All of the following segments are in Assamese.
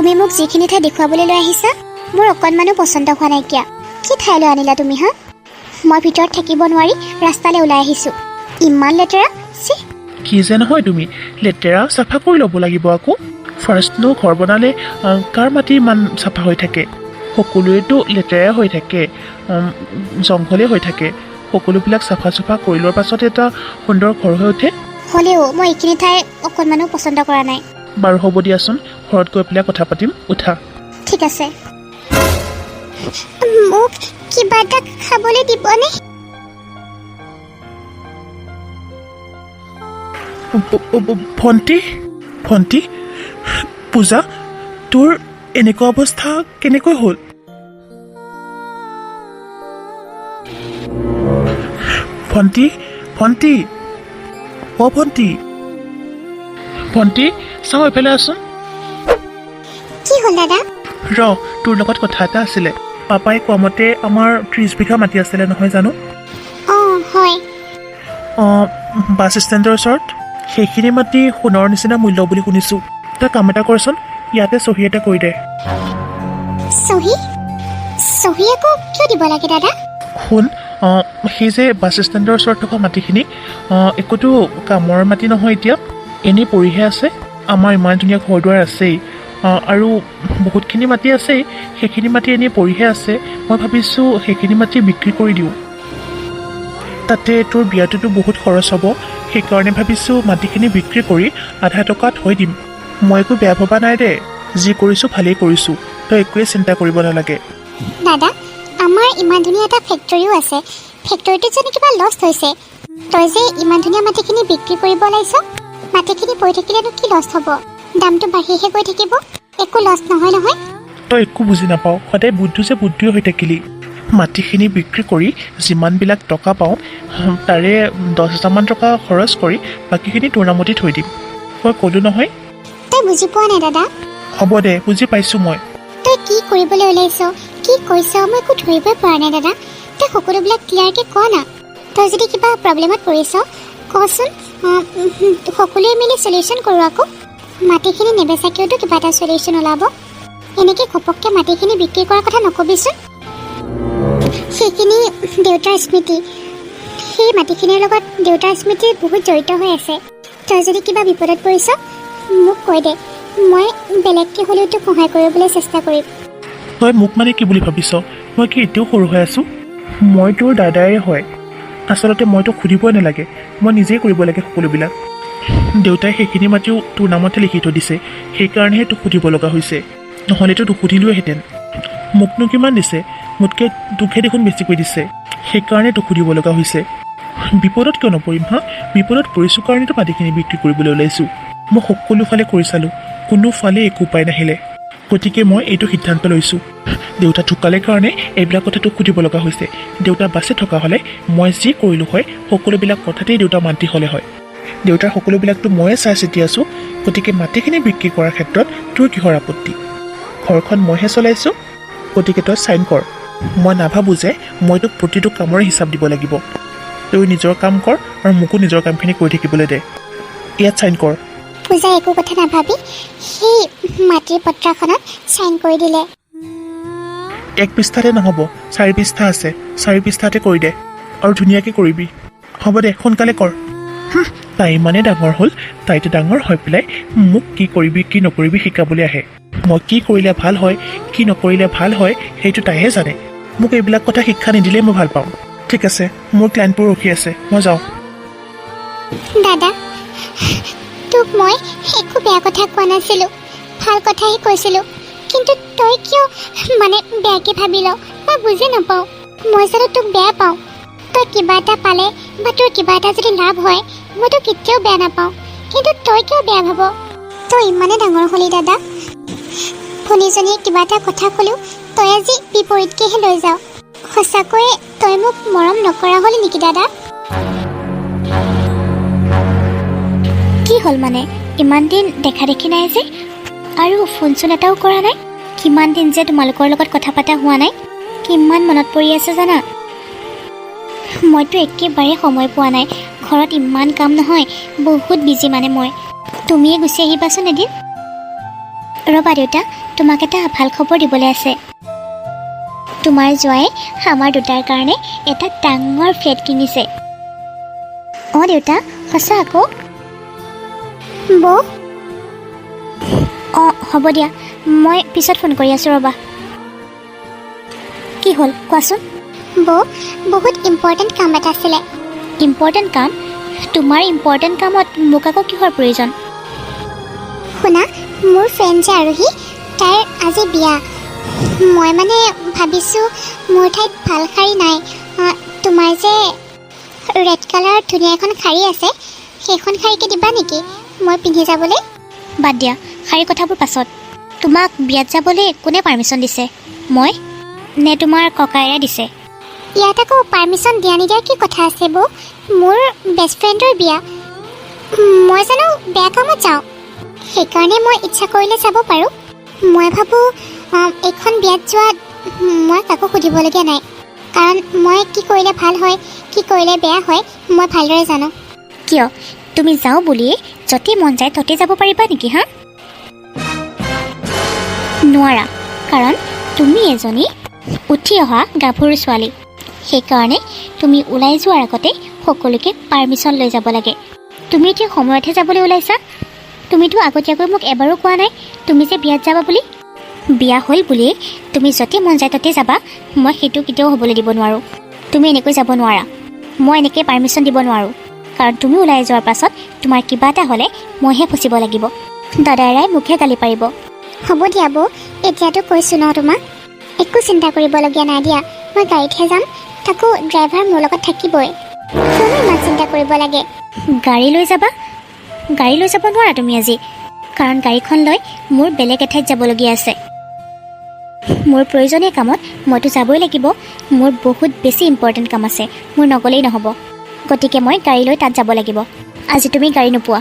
তুমি মোক যিখিনি ঠাই দেখুৱাবলৈ লৈ আহিছা মোৰ অকণমানো পচন্দ হোৱা নাইকিয়া। কি ঠাইলৈ আনিলা তুমি হা? মই ভিতৰত থাকিব নোৱাৰি ৰাস্তালৈ ওলাই আহিছোঁ। ইমান লেতেৰা, চি। কি যে নহয় তুমি, লেতেৰা চাফা কৰি ল'ব লাগিব আকৌ। ফাৰ্ষ্টনো ঘৰ বনালে কাৰ মাটি ইমান চাফা হৈ থাকে? সকলোৱেতো লেতেৰা হৈ থাকে, জংঘলে হৈ থাকে। সকলোবিলাক চাফা চাফা কৰি লোৱাৰ পাছত এটা সুন্দৰ ঘৰ হৈ উঠে। হ'লেও মই এইখিনি ঠাই অকণমানো পচন্দ কৰা নাই। বাৰু হ'ব দিয়াচোন, ঘৰত গৈ পেলাই কথা পাতিম, উঠা। ঠিক আছে। মোক কিবা এটা খাবলৈ দিবনে? ভণ্টি, ভণ্টি, পূজা, তোৰ এনেকুৱা অৱস্থা কেনেকৈ হ'ল? ভণ্টি, ভণ্টি, অ' ভণ্টি, ভণ্টি চাওঁ এফালে আছোন। কি হ'ল দাদা? ৰ, তোৰ লগত কথা এটা আছিলে। পাপাই কোৱা মতে আমাৰ 30 বিঘা মাটি আছিলে নহয় জানো? অঁ হয়। অঁ, বাছ ষ্টেণ্ডৰ ওচৰত সেইখিনি মাটি সোণৰ নিচিনা মূল্য বুলি শুনিছোঁ। তই কাম এটা কৰচোন, ইয়াতে চহী এটা কৰি দে। চহী? চহী আকৌ কিয় দিব লাগে দাদা? শুন, সেই যে বাছ ষ্টেণ্ডৰ ওচৰত থকা মাটিখিনি একোতো কামৰ মাটি নহয়, এতিয়া এনেই পৰিহে আছে। আমাৰ ইমান ধুনীয়া ঘৰ দুৱাৰ আছেই, আৰু বহুতখিনি মাটি আছেই। সেইখিনি মাটি এনেই পৰিহে আছে। মই ভাবিছোঁ সেইখিনি মাটি বিক্ৰী কৰি দিওঁ। তাতে তোৰ বিয়াটোতো বহুত খৰচ হ'ব, সেইকাৰণে ভাবিছোঁ মাটিখিনি বিক্ৰী কৰি আধা টকা থৈ দিম। মই একো বেয়া ভবা নাই দে, যি কৰিছোঁ ভালেই কৰিছোঁ। তই একোৱে চিন্তা কৰিব নালাগে। দাদা, আমাৰ ইমান ধুনীয়া এটা ফেক্টৰীও আছে। ফেক্টৰীটোত যদি কিবা লছ হৈছে, তই যে ইমান ধুনীয়া মাটিখিনি বিক্ৰী কৰিব ওলাইছ, মাটিখিনি পৰি থাকিলেনো কি লছ হ'ব? দামটো বাঢ়িহে গৈ থাকিব, একো লছ নহয় নহয়। তই একো বুজি নাপাওঁ, সদায় বুদ্ধু যে বুদ্ধুৱে হৈ থাকিলি। মাটিখিনি বিক্ৰী কৰি যিমানবিলাক টকা পাওঁ তাৰে 10,000মান টকা খৰচ কৰি বাকীখিনি তোৰ নামতে থৈ দিম। মই ক'লোঁ নহয়। তই বুজি পোৱা নাই দাদা। হ'ব দে, বুজি পাইছোঁ মই। তই কি কৰিবলৈ ওলাইছ, কি কৈছ, মই একো ধৰিবই পৰা নাই দাদা। তই সকলোবিলাক ক্লিয়াৰকৈ ক না। তই যদি কিবা প্ৰব্লেমত পৰিছ কচোন, সকলোৱে মিলি চলিউশ্যন কৰোঁ আকৌ। মাটিখিনি নেবেচাকৈওতো কিবা এটা চলিউশ্যন ওলাব। এনেকৈ ঘপককৈ মাটিখিনি বিক্ৰী কৰাৰ কথা নকবিচোন। সেইখিনি দেউতাৰ স্মৃতি, সেই মাটিখিনিৰ লগত দেউতাৰ স্মৃতি বহুত জড়িত হৈ আছে। তই যদি কিবা বিপদত পৰিছ মোক কৈ দে, মই বেলেগকৈ হ'লেও তোক সহায় কৰিবলৈ চেষ্টা কৰিম। তই মোক মানে কি বুলি ভাবিছ? মই কি এতিয়াও সৰু হৈ আছোঁ? মই তোৰ দাদাই হয়। আচলতে মই তোক সুধিবই নালাগে, মই নিজেই কৰিব লাগে সকলোবিলাক। দেউতাই সেইখিনি মাতিও তোৰ নামতে লিখি থৈ দিছে, সেইকাৰণেহে তোক সুধিব লগা হৈছে। নহ'লেতো তোক সুধিলোহেঁতেন। মোকনো কিমান দিছে? মোতকৈ তোকহে দেখোন বেছিকৈ দিছে, সেইকাৰণে তোক সুধিব লগা হৈছে। বিপদত কিয় নপৰিম হা? বিপদত পৰিছোঁ কাৰণেতো মাটিখিনি বিক্ৰী কৰিবলৈ ওলাইছোঁ। মই সকলো ফালে কৰি চালোঁ, কোনোফালে একো উপায় নাহিলে। গতিকে মই এইটো সিদ্ধান্ত লৈছোঁ, দেউতা ঢুকালে কাৰণে এইবিলাক কথা তোক সুধিব লগা হৈছে। দেউতা বাচি থকা হ'লে মই যি কৰিলোঁ হয় সকলোবিলাক কথাতেই দেউতা মান্তি হ'লে হয়। দেউতাৰ সকলোবিলাকতো ময়ে চাই চিতি আছোঁ। গতিকে মাটিখিনি বিক্ৰী কৰাৰ ক্ষেত্ৰত তোৰ কিহৰ আপত্তি? ঘৰখন মইহে চলাইছোঁ, গতিকে তই চাইন কৰ। মই নাভাবোঁ যে মই তোক প্ৰতিটো কামৰে হিচাপ দিব লাগিব। তই নিজৰ কাম কৰ আৰু মোকো নিজৰ কামখিনি কৰি থাকিবলৈ দে। ইয়াত চাইন কৰ। পূজা একো কথা নাভাবি সেই মাটিৰ পত্ৰখনত চাইন কৰি দিলে। 1 পৃষ্ঠাতে নহ'ব, 4 পৃষ্ঠা আছে। 4 পৃষ্ঠাতে কৰি দে, আৰু ধুনীয়াকৈ কৰিবি। হ'ব দে, সোনকালে কৰ। তাই ইমানেই ডাঙৰ হ'ল, তাইতো ডাঙৰ হৈ পেলাই মোক কি কৰিবি কি নকৰিবি শিকাবলৈ আহে। মই কি কৰিলে ভাল হয়, কি নকৰিলে ভাল হয় সেইটো তাইহে জানে। মোক এইবিলাক কথা শিক্ষা নিদিলেই মই ভাল পাওঁ। ঠিক আছে, মোৰ ক্লাইণ্টবোৰ ৰখি আছে, মই যাওঁ। দাদা, তোক মই একো বেয়া কথা কোৱা নাছিলোঁ, ভাল কথাহে কৈছিলোঁ। কিন্তু তই কিয় মানে বেয়াকৈ ভাবি ল? মই বুজি নাপাওঁ। মই জানো তোক বেয়া পাওঁ? তই কিবা এটা পালে বা তোৰ কিবা এটা যদি লাভ হয় মইতো কেতিয়াও বেয়া নাপাওঁ, কিন্তু তই কিয় বেয়া ভাব? তই ইমানেই ডাঙৰ হ'লি দাদা, ভনীজনীয়ে কিবা এটা কথা ক'লেও তই আজি বিপৰীতকৈহে লৈ যাওঁ। সঁচাকৈয়ে তই মোক মৰম নকৰা হ'লি নেকি দাদা? কি হ'ল মানে? ইমান দিন দেখা দেখি নাই যে, আৰু ফোন চোন এটাও কৰা নাই। কিমান দিন যে তোমালোকৰ লগত কথা পতা হোৱা নাই, কিমান মনত পৰি আছে জানা? মইতো একেবাৰে সময় পোৱা নাই, ঘৰত ইমান কাম নহয়, বহুত বিজি মানে মই। তুমিয়ে গুচি আহিবাচোন এদিন। ৰ'বা দেউতা, তোমাক এটা ভাল খবৰ দিবলৈ আছে। তোমাৰ জোঁৱাই আমাৰ দুটাৰ কাৰণে এটা ডাঙৰ ফ্লেট কিনিছে। অঁ দেউতা, সঁচা আকৌ? বৌ, অঁ হ'ব দিয়া, মই পিছত ফোন কৰি আছোঁ ৰ'বা। কি হ'ল কোৱাচোন? বৌ, বহুত ইম্পৰ্টেণ্ট কাম এটা আছিলে। ইম্পৰ্টেণ্ট কাম? তোমাৰ ইম্পৰ্টেণ্ট কামত মোক আকৌ কিহৰ প্ৰয়োজন? শুনা, মোৰ ফ্ৰেণ্ড যে আৰোহী, তাইৰ আজি বিয়া। মই মানে ভাবিছোঁ মোৰ ঠাইত ভাল শাৰী নাই। তোমাৰ যে ৰেড কালাৰৰ ধুনীয়া এখন শাৰী আছে, সেইখন শাৰীকে দিবা নেকি মই পিন্ধি যাবলৈ? বাদ দিয়া, শাৰী কথাবোৰ পাছত। তোমাক বিয়াত যাবলৈ কোনে পাৰ্মিশ্যন দিছে? মই নে তোমাৰ ককাইৰে দিছে? ইয়াত আকৌ পাৰ্মিশ্যন দিয়া নিদিয়াৰ কি কথা আছে বৌ? মোৰ বেষ্ট ফ্ৰেণ্ডৰ বিয়া, মই জানো বেয়া কামত যাওঁ? সেইকাৰণে মই ইচ্ছা কৰিলে যাব পাৰোঁ। মই ভাবোঁ এইখন বিয়াত যোৱাত মই কাকো সুধিবলগীয়া নাই, কাৰণ মই কি কৰিলে ভাল হয়, কি কৰিলে বেয়া হয় মই ভালদৰে জানো। কিয় তুমি যাওঁ বুলিয়ে য'তেই মন যায় ত'তেই যাব পাৰিবা নেকি? হা, নোৱাৰা, কাৰণ তুমি এজনী উঠি অহা গাভৰু ছোৱালী। সেইকাৰণে তুমি ওলাই যোৱাৰ আগতে সকলোকে পাৰ্মিশ্যন লৈ যাব লাগে। তুমি এতিয়া সময়তহে যাবলৈ ওলাইছা। তুমিতো আগতীয়াকৈ মোক এবাৰো কোৱা নাই তুমি যে বিয়াত যাবা বুলি। বিয়া হ'ল বুলিয়ে তুমি য'তেই মন যায় ত'তেই যাবা, মই সেইটো কেতিয়াও হ'বলৈ দিব নোৱাৰোঁ। তুমি এনেকৈ যাব নোৱাৰা, মই এনেকৈ পাৰ্মিশ্যন দিব নোৱাৰোঁ, কাৰণ তুমি ওলাই যোৱাৰ পাছত তোমাৰ কিবা এটা হ'লে মইহে ফচিব লাগিব। দাদাৰাই মোকহে গালি পাৰিব। হ'ব দিয়া বৌ, এতিয়াতো কৈছোঁ ন তোমাক, একো চিন্তা কৰিবলগীয়া নাই দিয়া। মই গাড়ীতহে যাম, তাকো ড্ৰাইভাৰ মোৰ লগত থাকিবই। কিয়নো ইমান চিন্তা কৰিব লাগে? গাড়ী লৈ যাবা? গাড়ী লৈ যাব নোৱাৰা তুমি আজি, কাৰণ গাড়ীখন লৈ মোৰ বেলেগ এঠাইত যাবলগীয়া আছে। মোৰ প্ৰয়োজনীয় কামত মইতো যাবই লাগিব। মোৰ বহুত বেছি ইম্পৰ্টেণ্ট কাম আছে, মোৰ নগ'লেই নহ'ব। গতিকে মই গাড়ী লৈ তাত যাব লাগিব। আজি তুমি গাড়ী নোপোৱা।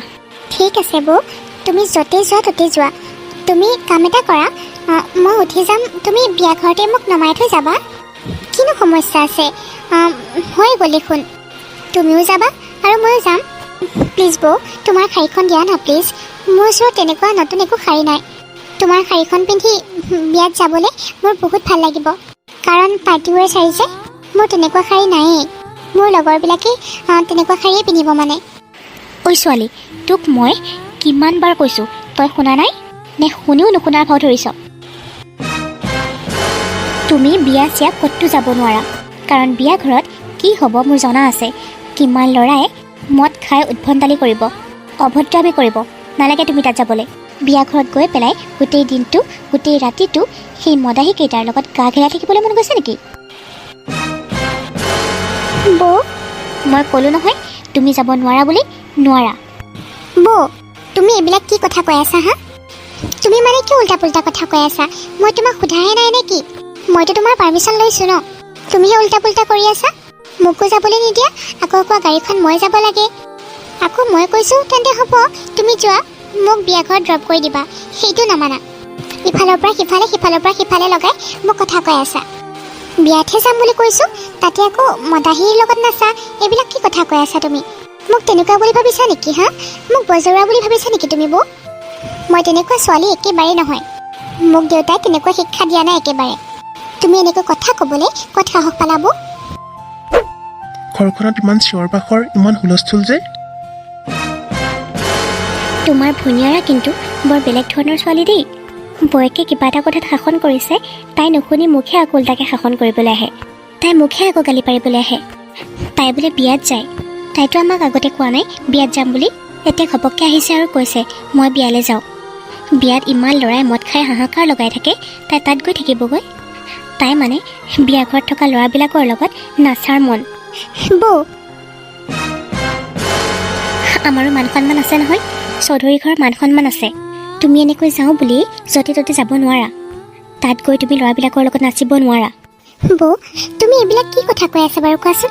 ঠিক আছে বৌ, তুমি য'তেই যোৱা ত'তেই যোৱা। তুমি কাম এটা কৰা, মই উঠি যাম, তুমি বিয়া ঘৰতে মোক নমাই থৈ যাবা। কিনো সমস্যা আছে? হৈ গ'ল দেখোন। তুমিও যাবা আৰু ময়ো যাম। প্লিজ বৌ, তোমাৰ শাড়ীখন দিয়া না প্লিজ। মোৰ ওচৰত তেনেকুৱা নতুন একো শাড়ী নাই। তোমাৰ শাড়ীখন পিন্ধি বিয়াত যাবলৈ মোৰ বহুত ভাল লাগিব, কাৰণ পাৰ্টিৱেৰ শাড়ী যে, মোৰ তেনেকুৱা শাড়ী নায়েই। মোৰ লগৰবিলাকেই তেনেকুৱা শাড়ীয়ে পিন্ধিব মানে। ঐ ছোৱালী, তোক মই কিমান বাৰ কৈছোঁ, তই শুনা নাই নে শুনিও নুশুনাৰ ভাও ধৰিছ? তুমি বিয়া চিয়া ক'তো যাব নোৱাৰা, কাৰণ বিয়া ঘৰত কি হ'ব মোৰ জনা আছে। কিমান ল'ৰাই মদ খাই উদ্ভণ্ডালি কৰিব, অভদ্ৰামি কৰিব। নালাগে তুমি তাত যাবলৈ। বিয়া ঘৰত গৈ পেলাই গোটেই দিনটো গোটেই ৰাতিটো সেই মদাহীকেইটাৰ লগত গা ঘেৰাই থাকিবলৈ মন গৈছে নেকি? বৌ, মই ক'লোঁ নহয় তুমি যাব নোৱাৰা বুলি। নোৱাৰা। বৌ, তুমি এইবিলাক কি কথা কৈ আছা? হা, তুমি মানে কি উল্টা পুল্টা কথা কৈ আছা? মই তোমাক সোধাহে নাই নে কি? মইতো তোমাৰ পাৰ্মিশ্যন লৈছোঁ ন, তুমিহে উল্টা পুল্টা কৰি আছা। মোকো যাবলৈ নিদিয়া, আকৌ কোৱা গাড়ীখন মই যাব লাগে। আকৌ মই কৈছোঁ তেন্তে হ'ব, তুমি যোৱা, মোক বিয়া ঘৰত ড্ৰপ কৰি দিবা। সেইটো নামানা। ইফালৰ পৰা সিফালে, সিফালৰ পৰা সিফালে লগাই মোক কথা কৈ আছা। বিয়াতহে যাম বুলি কৈছোঁ, তাতে আকৌ মদাহীৰ লগত নাচা। এইবিলাক কি কথা কৈ আছা তুমি? মোক তেনেকুৱা বুলি ভাবিছা নেকি? হা, মোক বজৰুৱা বুলি ভাবিছা নেকি তুমি বৌ? মই তেনেকুৱা ছোৱালী একেবাৰে নহয়। মোক দেউতাই তেনেকুৱা শিক্ষা দিয়া নাই একেবাৰে। তুমি এনেকৈ কথা ক'বলৈ ক'ত সাহস পালা বৌ? ঘৰখনত ইমান চিঞৰ বাখৰ, ইমান হুলস্থুল যে। তোমাৰ ভুনীয়াৰা কিন্তু বৰ বেলেগ ধৰণৰ ছোৱালী দেই। বৌয়েকে কিবা এটা কথাত শাসন কৰিছে, তাই নুশুনি মুখে আকৌ উল্টাকৈ শাসন কৰিবলৈ আহে। তাই মুখে আকৌ গালি পাৰিবলৈ আহে। তাই বোলে বিয়াত যায়। তাইতো আমাক আগতে কোৱা নাই বিয়াত যাম বুলি। এতিয়া ঘপককৈ আহিছে আৰু কৈছে মই বিয়ালৈ যাওঁ। বিয়াত ইমান ল'ৰাই মদ খাই হাহাকাৰ লগাই থাকে, তাই তাত গৈ থাকিবগৈ। তাই মানে বিয়া ঘৰত থকা ল'ৰাবিলাকৰ লগত নাচাৰ মন। বৌ, আমাৰো মান সন্মান আছে নহয়, চৌধুৰী ঘৰৰ মান সন্মান আছে। তুমি এনেকৈ যাওঁ বুলি য'তে ত'তে যাব নোৱাৰা। তাত গৈ তুমি ল'ৰাবিলাকৰ লগত নাচিব নোৱাৰা। বৌ, তুমি এইবিলাক কি কথা কৈ আছা বাৰু কোৱাচোন?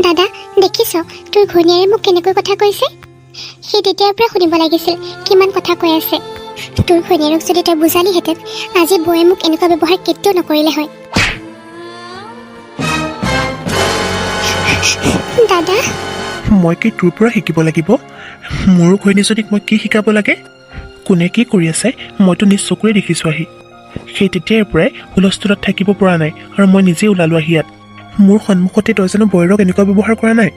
দাদা, দেখিছ তোৰ ঘৈণীয়েৰে মোক কেনেকৈ কথা কৈছে? সেই তেতিয়াৰ পৰা শুনিব লাগিছিল কিমান কথা কৈ আছে। তোৰ ঘৈণীয়েৰক যদি তই বুজালিহেঁতেন, আজি বৌয়ে মোক এনেকুৱা ব্যৱহাৰ কেতিয়াও নকৰিলে হয়। দাদা, মই কি তোৰ পৰা শিকিব লাগিব? মোৰো ঘৈণীজনীক মই কি শিকাব লাগে? কোনে কি কৰি আছে মইতো নিজ চকুৰে দেখিছোঁ আহি। সেই তেতিয়াৰ পৰাই হুলস্থুলত থাকিব পৰা নাই আৰু মই নিজেই ওলালোঁ আহি ইয়াত। মোৰ সন্মুখতে তই জানো বৈৰক এনেকুৱা ব্যৱহাৰ কৰা নাই?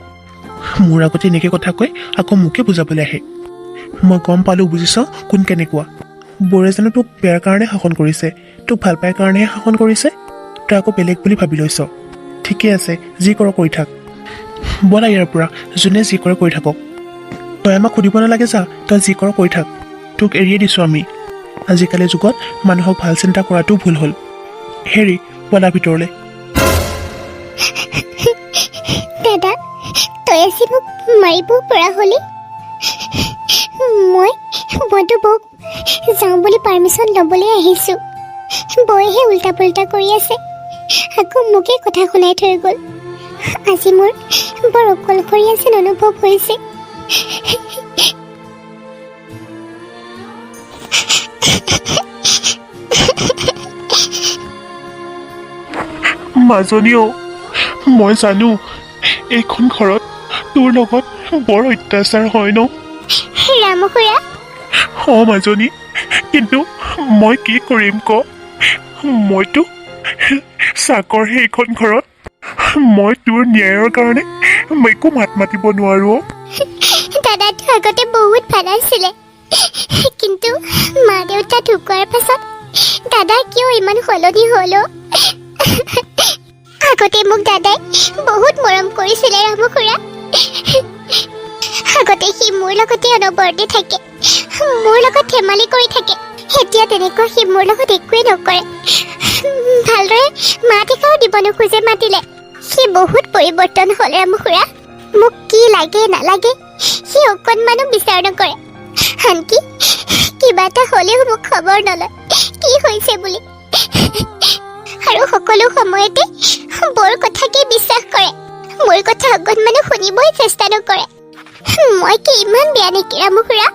মোৰ আগতে এনেকৈ কথা কৈ আকৌ মোকে বুজাবলৈ আহে। মই গম পালোঁ বুজিছ কোন কেনেকুৱা। বৌৰে জানো তোক বেয়াৰ কাৰণে শাসন কৰিছে, তোক ভাল পাই কাৰণেহে শাসন কৰিছে? তই আকৌ বেলেগ বুলি ভাবি লৈছ। ঠিকে আছে, যি কৰ কৰি থাক। ব'লা ইয়াৰ পৰা, যোনে যি কৰে কৰি থাকক। তই আমাক সুধিব নালাগে যা, তই যি কৰ কৰি থাক। তোক এৰিয়ে দিছোঁ আমি। আজিকালিৰ যুগত মানুহক ভাল চিন্তা কৰাটো ভুল হ'ল। হেৰি ব'লা ভিতৰলৈ। দাদা, তই আজি মোক মাৰিব পৰা হ'লি? মইতো বৌক যাওঁ বুলি পাৰ্মিশ্যন ল'বলৈ আহিছোঁ। বৌয়েহে উল্টা পুল্টা কৰি আছে, আকৌ মোকে কথা শুনাই থৈ গ'ল। আজি মোৰ বৰ অকলশৰীয়া যেন অনুভৱ হৈছে। মাজনীও, মই জানো এইখন ঘৰত তোৰ লগত বৰ অত্যাচাৰ হয় ন? ৰামু খুৰা, অঁ মাজনী, কিন্তু মই কি কৰিম ক? মইতো চাকৰহে এইখন ঘৰত। মই তোৰ ন্যায়ৰ কাৰণে একো মাত মাতিব নোৱাৰো। দাদাটো আগতে বহুত ভাল আছিলে, কিন্তু মা দেউতা ঢুকোৱাৰ পাছত দাদা কিয় ইমান সলনি হ'ল? আগতে মোক দাদাই বহুত মৰম কৰিছিলে ৰামু খুৰা। আগতে সি মোৰ লগতে অনবৰতে থাকে, মোৰ লগত ধেমালি কৰি থাকে। এতিয়া তেনেকুৱা সি মোৰ লগত একোৱেই নকৰে। ভালদৰে মাত এষাৰো দিব নোখোজে মাতিলে। সি বহুত পৰিৱৰ্তন হ'ল ৰামু খুৰা। মোক কি লাগে নালাগে সি অকণমানো বিচাৰ নকৰে। আনকি কিবা এটা হ'লেও মোক খবৰ নলয় কি হৈছে বুলি। আৰু সকলো সময়তে বৰ কথাকে বিশ্বাস কৰে, মোৰ কথা অকণমানো শুনিবই চেষ্টা নকৰে। মই কি ইমান বেয়া নেকি ৰামু খুৰা?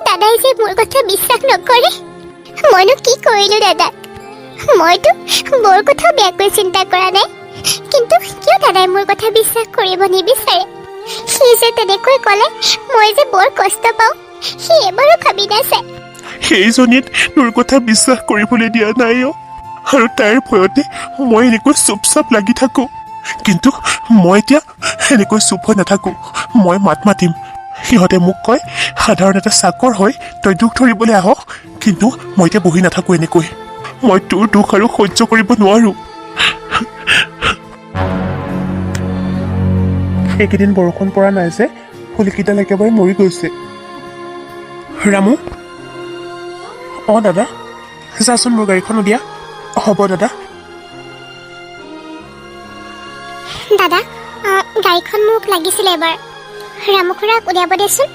দাদাই যে মোৰ কথা বিশ্বাস নকৰে। মইনো কি কৰিলোঁ দাদাক? মইতো বৰ কথাও বেয়াকৈ চিন্তা কৰা নাই, কিন্তু কিয় দাদাই মোৰ কথা বিশ্বাস কৰিব নিবিচাৰে? সি যে তেনেকৈ ক'লে মই যে বৰ কষ্ট পাওঁ, সি এবাৰো ভাবি নাচায়। সেইজনীত তোৰ কথা বিশ্বাস কৰিবলৈ দিয়া নাই অ'। আৰু তাইৰ ভয়তে মই এনেকৈ চুপচাপ লাগি থাকোঁ। কিন্তু মই এতিয়া এনেকৈ চুপ হৈ নাথাকোঁ, মই মাত মাতিম। সিহঁতে মোক কয় সাধাৰণ এটা চাকৰ হৈ তই দুখ ধৰিবলৈ আহ, কিন্তু মই এতিয়া বহি নাথাকোঁ এনেকৈ। মই তোৰ দুখ আৰু সহ্য কৰিব নোৱাৰোঁ। এইকেইদিন বৰষুণ পৰা নাই যে ফুলকেইডাল একেবাৰে মৰি গৈছে। ৰামু, অঁ দাদা, যাচোন মোৰ গাড়ীখন উলিয়া। হ'ব দাদা। দাদা, গাড়ীখন মোক লাগিছিলে এবাৰ। ৰামু খুৰাক উলিয়াব দেচোন।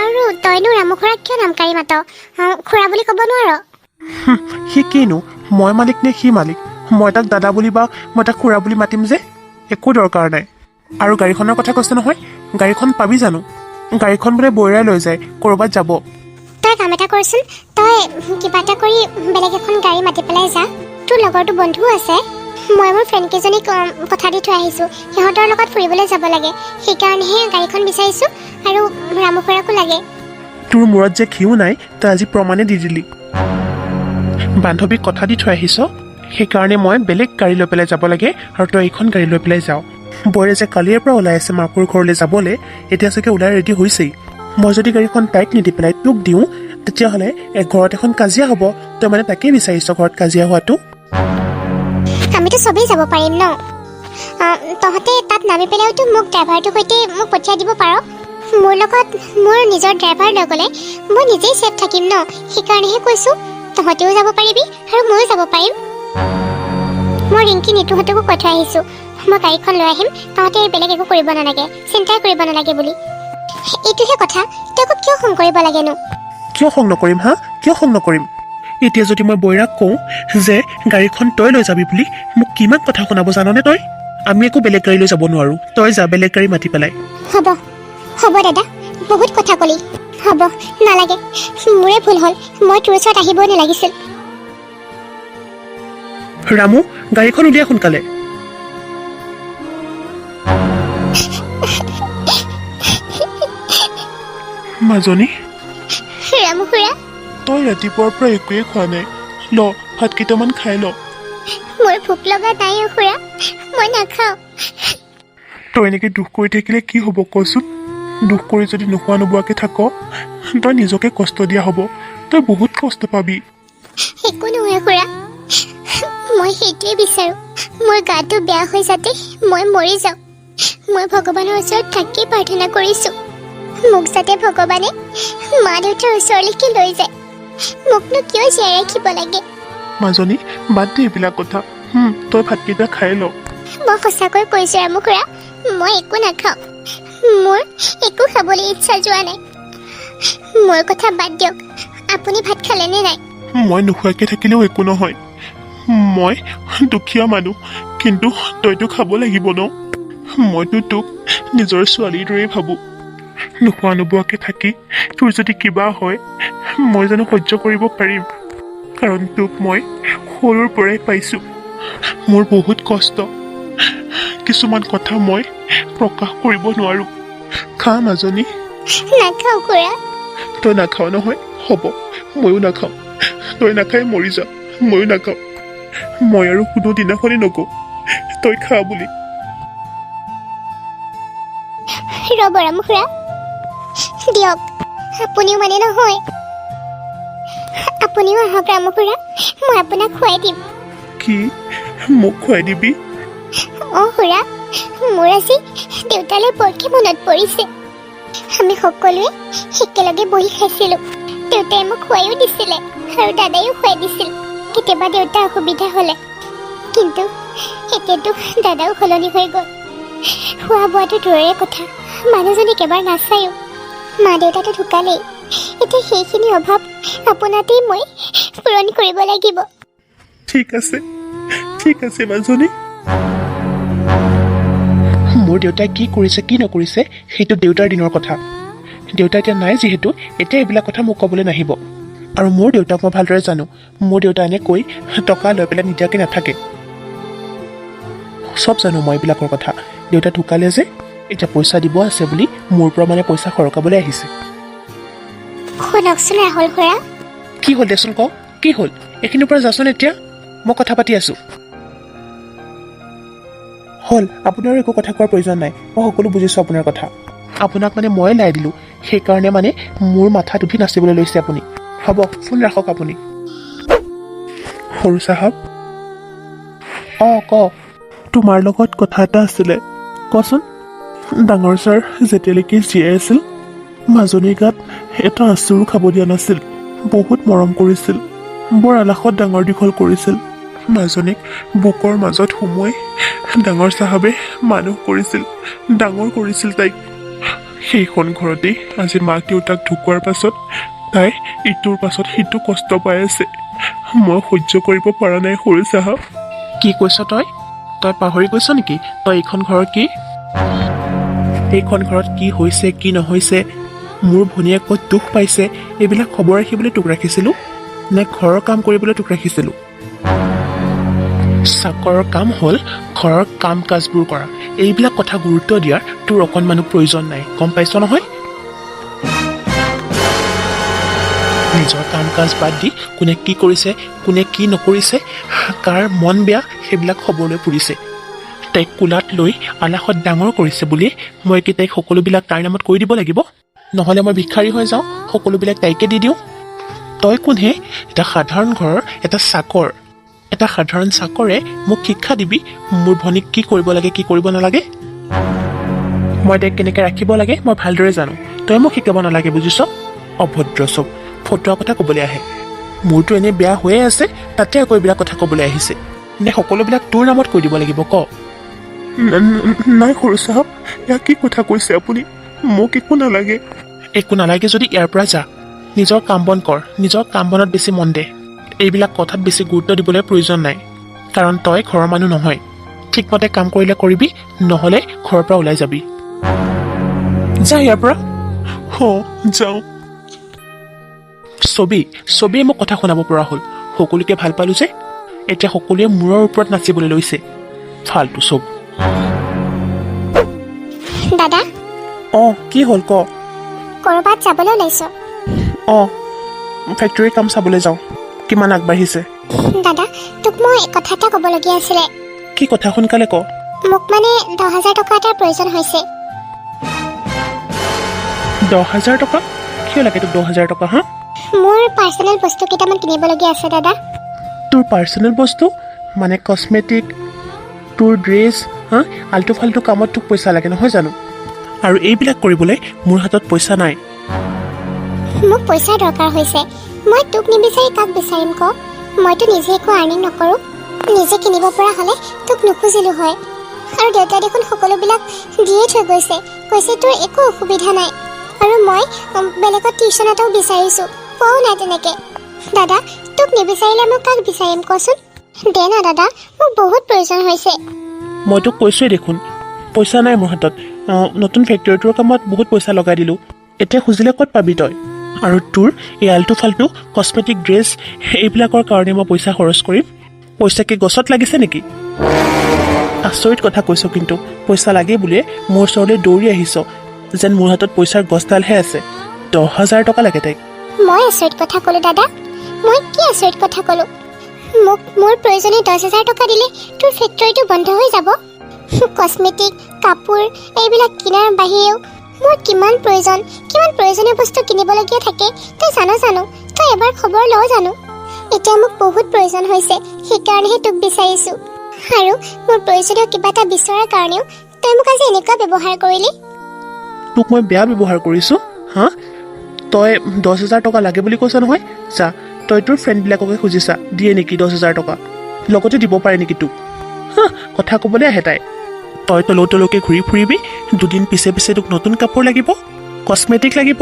আৰু তইনো ৰামু খুৰাক কিয় নামকাৰী মাত? খুৰা বুলি ক'ব নোৱাৰ? সি কিনো, মই মালিক নে সি মালিক? মই তাক দাদা বুলি বা মই তাক খুৰা বুলি মাতিম যে? একো দৰকাৰ নাই। আৰু গাড়ীখনৰ কথা কৈছে নহয়, গাড়ীখন পাবি জানো? গাড়ীখন বোলে বৈৰাই লৈ যায়, ক'ৰবাত যাব। তই কাম এটা কৰচোন, তই কিবা এটা কৰি বেলেগ এখন গাড়ী মাতি পেলাই যা। তোৰ লগৰটো বন্ধুও আছে। মই মোৰ ফ্ৰেণ্ডকেইজনীক কথা দি থৈ আহিছোঁ, সিহঁতৰ লগত ফুৰিবলৈ যাব লাগে। সেইকাৰণেহে গাড়ীখন বিচাৰিছোঁ, আৰু ৰামু খুৰাকো লাগে। তোৰ মূৰত যে ঘিউ নাই, তই আজি প্ৰমাণে দি দিলি। বান্ধৱীক কথা দি থৈ আহিছ, সেইকাৰণে মই বেলেগ গাড়ী লৈ পেলাই যাব লাগে, আৰু তই এইখন গাড়ী লৈ পেলাই যাওঁ। বৌৰে যে কালিৰে পৰা ওলাই আছে মাকুৰ ঘৰলৈ যাবলৈ, এতিয়া চাগে ওলাই ৰেডি হৈছেই। মই যদি গাড়ীখন তাইক নিদি পেলাই তোক দিওঁ, তেতিয়াহ'লে ঘৰত এখন কাজিয়া হ'ব। তই মানে তাকেই বিচাৰিছ ঘৰত কাজিয়া হোৱাটো? আমিতো চবেই যাব পাৰিম ন? তহঁতে তাত নামি পেলাইতো মোক ড্ৰাইভাৰটোৰ সৈতে মোক পঠিয়াই দিব পাৰ। মোৰ লগত মোৰ নিজৰ ড্ৰাইভাৰ নগ'লে মই নিজেই ছেফ থাকিম ন? সেইকাৰণেহে কৈছোঁ, তহঁতেও যাব পাৰিবি আৰু ময়ো যাব পাৰিম। মই ৰিংকি নিতুহঁতকো কৈ থৈ আহিছোঁ, মই গাড়ীখন লৈ আহিম, তহঁতে বেলেগ একো কৰিব নালাগে, চিন্তাই কৰিব নালাগে বুলি। এইটোহে কথা, তই আকৌ কিয় খং কৰিব লাগেনো? কিয় খং নকৰিম হা? কিয় খং নকৰিম? এতিয়া যদি মই বৈৰাক কওঁ যে গাড়ীখন তই লৈ যাবি বুলি, মোক কিমান কথা শুনাব জাননে তই? আমি একো বেলেগ গাড়ী লৈ যাব নোৱাৰোঁ, তই যা বেলেগ গাড়ী মাতি পেলাই। হ'ব হ'ব দাদা, বহুত কথা ক'লি। হ'ব, নালাগে, মোৰে ভুল হ'ল, মই তোৰ ওচৰত আহিবই নালাগিছিল। ৰামু, গাড়ীখন উলিয়া সোনকালে। মাজনী, ৰামু খুৰা, তই ৰাতিপুৱাৰ পৰা একোৱে খোৱা নাই। ল ভাত কেইটামান খাই ল। মোৰ ভোক লগা নাই অ' খুৰা, মই নাখাওঁ। তই এনেকৈ দুখ কৰি থাকিলে কি হ'ব কচোন? দুখ কৰি যদি নোখোৱা নোবোৱাকৈ থাক, তই নিজকে কষ্ট দিয়া হ'ব। তই বহুত কষ্ট পাবি। একো নহয় খুৰা, মই সেইটোৱে বিচাৰোঁ। মোৰ গাটো বেয়া হৈ যাতে মই মৰি যাওঁ। মই ভগৱানৰ ওচৰত তাকেই প্ৰাৰ্থনা কৰিছোঁ, মোক যাতে ভগৱানে মা দেউতাৰ ওচৰলৈকে লৈ যায়। মোকনো কিয় জীয়াই ৰাখিব লাগে? মাজনী বাদ দে এইবিলাক কথা। তই ভাতকেইটা খাই ল। মই সঁচাকৈ কৈছোঁ ৰামু খুৰা, মই একো নাখাওঁ। মোৰ একো খাবলৈ ইচ্ছা যোৱা নাই। মোৰ কথা বাদ দিয়ক, আপুনি ভাত খালেনে নাই? মই নোখোৱাকৈ থাকিলেও একো নহয়। মই দুখীয়া মানুহ, কিন্তু তইতো খাব লাগিব ন। মইতো তোক নিজৰ ছোৱালীৰ দৰেই ভাবোঁ। নোখোৱা নোবোৱাকৈ থাকি তোৰ যদি কিবা হয়, মই জানো সহ্য কৰিব পাৰিম? কাৰণ তোক মই সৰুৰ পৰাই পাইছোঁ। মোৰ বহুত কষ্ট, কিছুমান কথা মই প্ৰকাশ কৰিব নোৱাৰোঁ। খা মাজনী। নাখাওঁ খুৰা। তই নাখাৱ নহয়, হ'ব, ময়ো নাখাওঁ। তই নাখাই মৰি যা, ময়ো নাখাওঁ। মই আৰু কোনো দিনাখনি নকওঁ তই খা বুলি। ৰ'ব ৰামু খুৰা, দিয়ক। আপুনিও মানে নহয়, আপুনিও আহক ৰামু খুৰা, মই আপোনাক খুৱাই দিম। কি মোক খুৱাই দিবি? অঁ খুৰা, মোৰ আজি দেউতালৈ বৰকৈ মনত পৰিছে। আমি সকলোৱে একেলগে বহি খাইছিলোঁ। দেউতাই মোক খুৱাইও দিছিলে আৰু দাদাইও খুৱাই দিছিল কেতিয়াবা দেউতা অসুবিধা হ'লে। কিন্তু এতিয়াতো দাদাও সলনি হৈ গ'ল। খোৱা বোৱাটো দূৰৰে কথা, মানুহজনীক এবাৰ নাচায়ো। মা দেউতাটো ঢুকালেই, এতিয়া সেইখিনি অভাৱ আপোনাতেই মই পূৰণ কৰিব লাগিব। ঠিক আছে, ঠিক আছে মাজনী। মোৰ দেউতাই কি কৰিছে কি নকৰিছে সেইটো দেউতাৰ দিনৰ কথা। দেউতা এতিয়া নাই যিহেতু এতিয়া এইবিলাক কথা মোক ক'বলৈ নাহিব। আৰু মোৰ দেউতাক মই ভালদৰে জানো। মোৰ দেউতা এনেকৈ টকা লৈ পেলাই নিদিয়াকৈ নাথাকে। চব জানো মই এইবিলাকৰ কথা। দেউতা ঢুকালে যে এতিয়া পইচা দিব আছে বুলি মোৰ পৰা মানে পইচা সৰকাবলৈ আহিছে। শুনকচোন ৰাহুল খুৰা, কি হ'ল দেচোন কওঁ, কি হ'ল? এইখিনিৰ পৰা যাচোন এতিয়া, মই কথা পাতি আছোঁ। হ'ল, আপোনাৰ একো কথা কোৱাৰ প্ৰয়োজন নাই। মই সকলো বুজিছোঁ আপোনাৰ কথা। আপোনাক মানে মই লাই দিলোঁ, সেইকাৰণে মানে মোৰ মাথাত উঠি নাচিবলৈ লৈছে আপুনি। হ'ব, ফোন ৰাখক আপুনি। সৰু চাহাব, অঁ ক। তোমাৰ লগত কথা এটা আছিলে, কচোন। ডাঙৰ ছাৰ যেতিয়ালৈকে জীয়াই আছিল, মাজনীৰ গাত এটা আঁচোৰো খাব দিয়া নাছিল। বহুত মৰম কৰিছিল, বৰ আলাসত ডাঙৰ দীঘল কৰিছিল। মাজনীক বুকৰ মাজত সুমুৱাই ডাঙৰ চাহাবে মানুহ কৰিছিল, ডাঙৰ কৰিছিল তাইক। সেইখন ঘৰতেই আজি মাক দেউতাক ঢুকোৱাৰ পাছত তাই ইটোৰ পাছত সিটো কষ্ট পাই আছে। মই সহ্য কৰিব পৰা নাই সৰু চাহাব। কি কৈছ তই? তই পাহৰি গৈছ নেকি তই এইখন ঘৰৰ কি? এইখন ঘৰত কি হৈছে কি নহৈছে, মোৰ ভনীয়ে ক'ত দুখ পাইছে, এইবিলাক খবৰ ৰাখিবলৈ তোক ৰাখিছিলোঁ নে ঘৰৰ কাম কৰিবলৈ তোক ৰাখিছিলোঁ? চাকৰৰ কাম হ'ল ঘৰৰ কাম কাজবোৰ কৰা। এইবিলাক কথা গুৰুত্ব দিয়াৰ তোৰ অকণমানো প্ৰয়োজন নাই, গম পাইছ নহয়? নিজৰ কাম কাজ বাদ দি কোনে কি কৰিছে কোনে কি নকৰিছে, কাৰ মন বেয়া সেইবিলাক খবৰলৈ ফুৰিছে। তাইক কোলাত লৈ আলাসত ডাঙৰ কৰিছে বুলি মই কি তাইক সকলোবিলাক তাইৰ নামত কৰি দিব লাগিব? নহ'লে মই ভিক্ষাৰী হৈ যাওঁ, সকলোবিলাক তাইকে দি দিওঁ? তই কোনহে? এটা সাধাৰণ ঘৰৰ এটা চাকৰ, এটা সাধাৰণ চাকৰে মোক শিক্ষা দিবি মোৰ ভনীক কি কৰিব লাগে কি কৰিব নালাগে? মই তাইক কেনেকৈ ৰাখিব লাগে মই ভালদৰে জানো, তই মোক শিকাব নালাগে, বুজিছ? অভদ্ৰ চব ফটোৱা কথা ক'বলৈ আহে। মোৰতো এনেই বেয়া হৈয়ে আছে, তাতে আকৌ এইবিলাক কথা ক'বলৈ আহিছে। নে সকলোবিলাক তোৰ নামত কৈ দিব লাগিব ক? নাই সৰু চাহাব, এয়া কি কথা কৈছে আপুনি? মোক একো নালাগে। একো নালাগে যদি ইয়াৰ পৰা যা, নিজৰ কাম বন কৰ, নিজৰ কাম বনত বেছি মন দে। এইবিলাক কথাত বেছি গুৰুত্ব দিবলৈ প্ৰয়োজন নাই, কাৰণ তই ঘৰৰ মানুহ নহয়। ঠিকমতে কাম কৰিলে কৰিবি, নহ'লে ঘৰৰ পৰা ওলাই যাবি। যা ইয়াৰ পৰা। যাওঁ। ছবিয়ে মোক কথা শুনাব পৰা হ'ল। সকলোকে ভাল পালোঁ যে এতিয়া সকলোৱে মূৰৰ ওপৰত নাচিবলৈ লৈছে। ফাল্টু চব। দাদা, অঁ কি হ'ল ক? ক'ৰবাত যাবলৈ ওলাইছ? অঁ ফেক্টৰীৰ কাম চাবলৈ যাওঁ কিমান আগবাঢ়িছে। দাদা তোক মই কথা এটা ক'বলগীয়া আছিলে। কি কথা সোনকালে ক। মোক মানে 10,000 টকা এটাৰ প্ৰয়োজন হৈছে। 10,000 টকা? কিয় লাগে তোক 10,000 টকা? হা, মোৰ পাৰ্চনেল বস্তু কেইটামান কিনিবলগীয়া আছে দাদা। তোৰ পাৰ্চনেল বস্তু মানে কছমেটিক, তোৰ ড্ৰেছ, হা, আল্টু ফাল্টু কামত তোক পইচা লাগে নহয় জানো? আৰু এইবিলাক কৰিবলৈ মোৰ হাতত পইচা নাই। মোক পইচাৰ দৰকাৰ হৈছে। মই তোক নিবিচাৰি কাক বিচাৰিম ক? মইতো নিজে একো আৰ্নিং নকৰোঁ। নিজে কিনিব পৰা হ'লে তোক নুখুজিলোঁ হয়। আৰু দেউতাই দেখোন সকলোবিলাক দিয়ে থৈ গৈছে, কৈছে তোৰ একো অসুবিধা নাই। আৰু মই বেলেগত টিউশ্যন এটাও বিচাৰিছোঁ, পোৱাও নাই তেনেকৈ। দাদা তোক নিবিচাৰিলে মই কাক বিচাৰিম কচোন? দে না দাদা, মোক বহুত প্ৰয়োজন হৈছে। মই তোক কৈছোৱে দেখোন পইচা নাই মোৰ হাতত। নতুন ফেক্টৰীটোৰ কামত বহুত পইচা লগাই দিলোঁ, এতিয়া খুজিলে ক'ত পাবি তই? আৰু তোৰ এই আল্টু ফাল্টু কছমেটিক ড্ৰেছ এইবিলাকৰ কাৰণে মই পইচা খৰচ কৰিম? পইচা কি গছত লাগিছে নেকি? আচৰিত কথা কৈছ, কিন্তু পইচা লাগে বুলিয়ে মোৰ ওচৰলৈ দৌৰি আহিছ যেন মোৰ হাতত পইচাৰ গছডালহে আছে। 10,000 টকা লাগে তাইক। মই আচৰিত কথা ক'লোঁ দাদা? মই কি আচৰিত কথা ক'লোঁ? মোক মোৰ প্ৰয়োজনীয় 10,000 টকা দিলে তোৰ ফেক্টৰীটো বন্ধ হৈ যাব? কছমেটিক, কাপোৰ এইবিলাক কিনাৰ বাহিৰেও মোৰ কিমান প্ৰয়োজনীয় বস্তু কিনিবলগীয়া থাকে তই জানো। তই এবাৰ খবৰ লওঁ জানো? এতিয়া মোক বহুত প্ৰয়োজন হৈছে, সেইকাৰণেহে তোক বিচাৰিছোঁ। আৰু মোৰ প্ৰয়োজনীয় কিবা এটা বিচৰাৰ কাৰণেও তই মোক আজি এনেকুৱা ব্যৱহাৰ কৰিলি। তোক মই বেয়া ব্যৱহাৰ কৰিছোঁ? হা, তই 10,000 টকা লাগে বুলি কৈছ নহয়, চা তই তোৰ ফ্ৰেণ্ডবিলাককে খুজিছা দিয়ে নেকি 10,000 টকা? লগতে দিব পাৰে নেকি তোক? হা, কথা ক'বলৈ আহে তাই। তই তলকে ঘূৰি ফুৰিবি, দুদিন পিছে পিছে তোক নতুন কাপোৰ লাগিব, কছমেটিক লাগিব।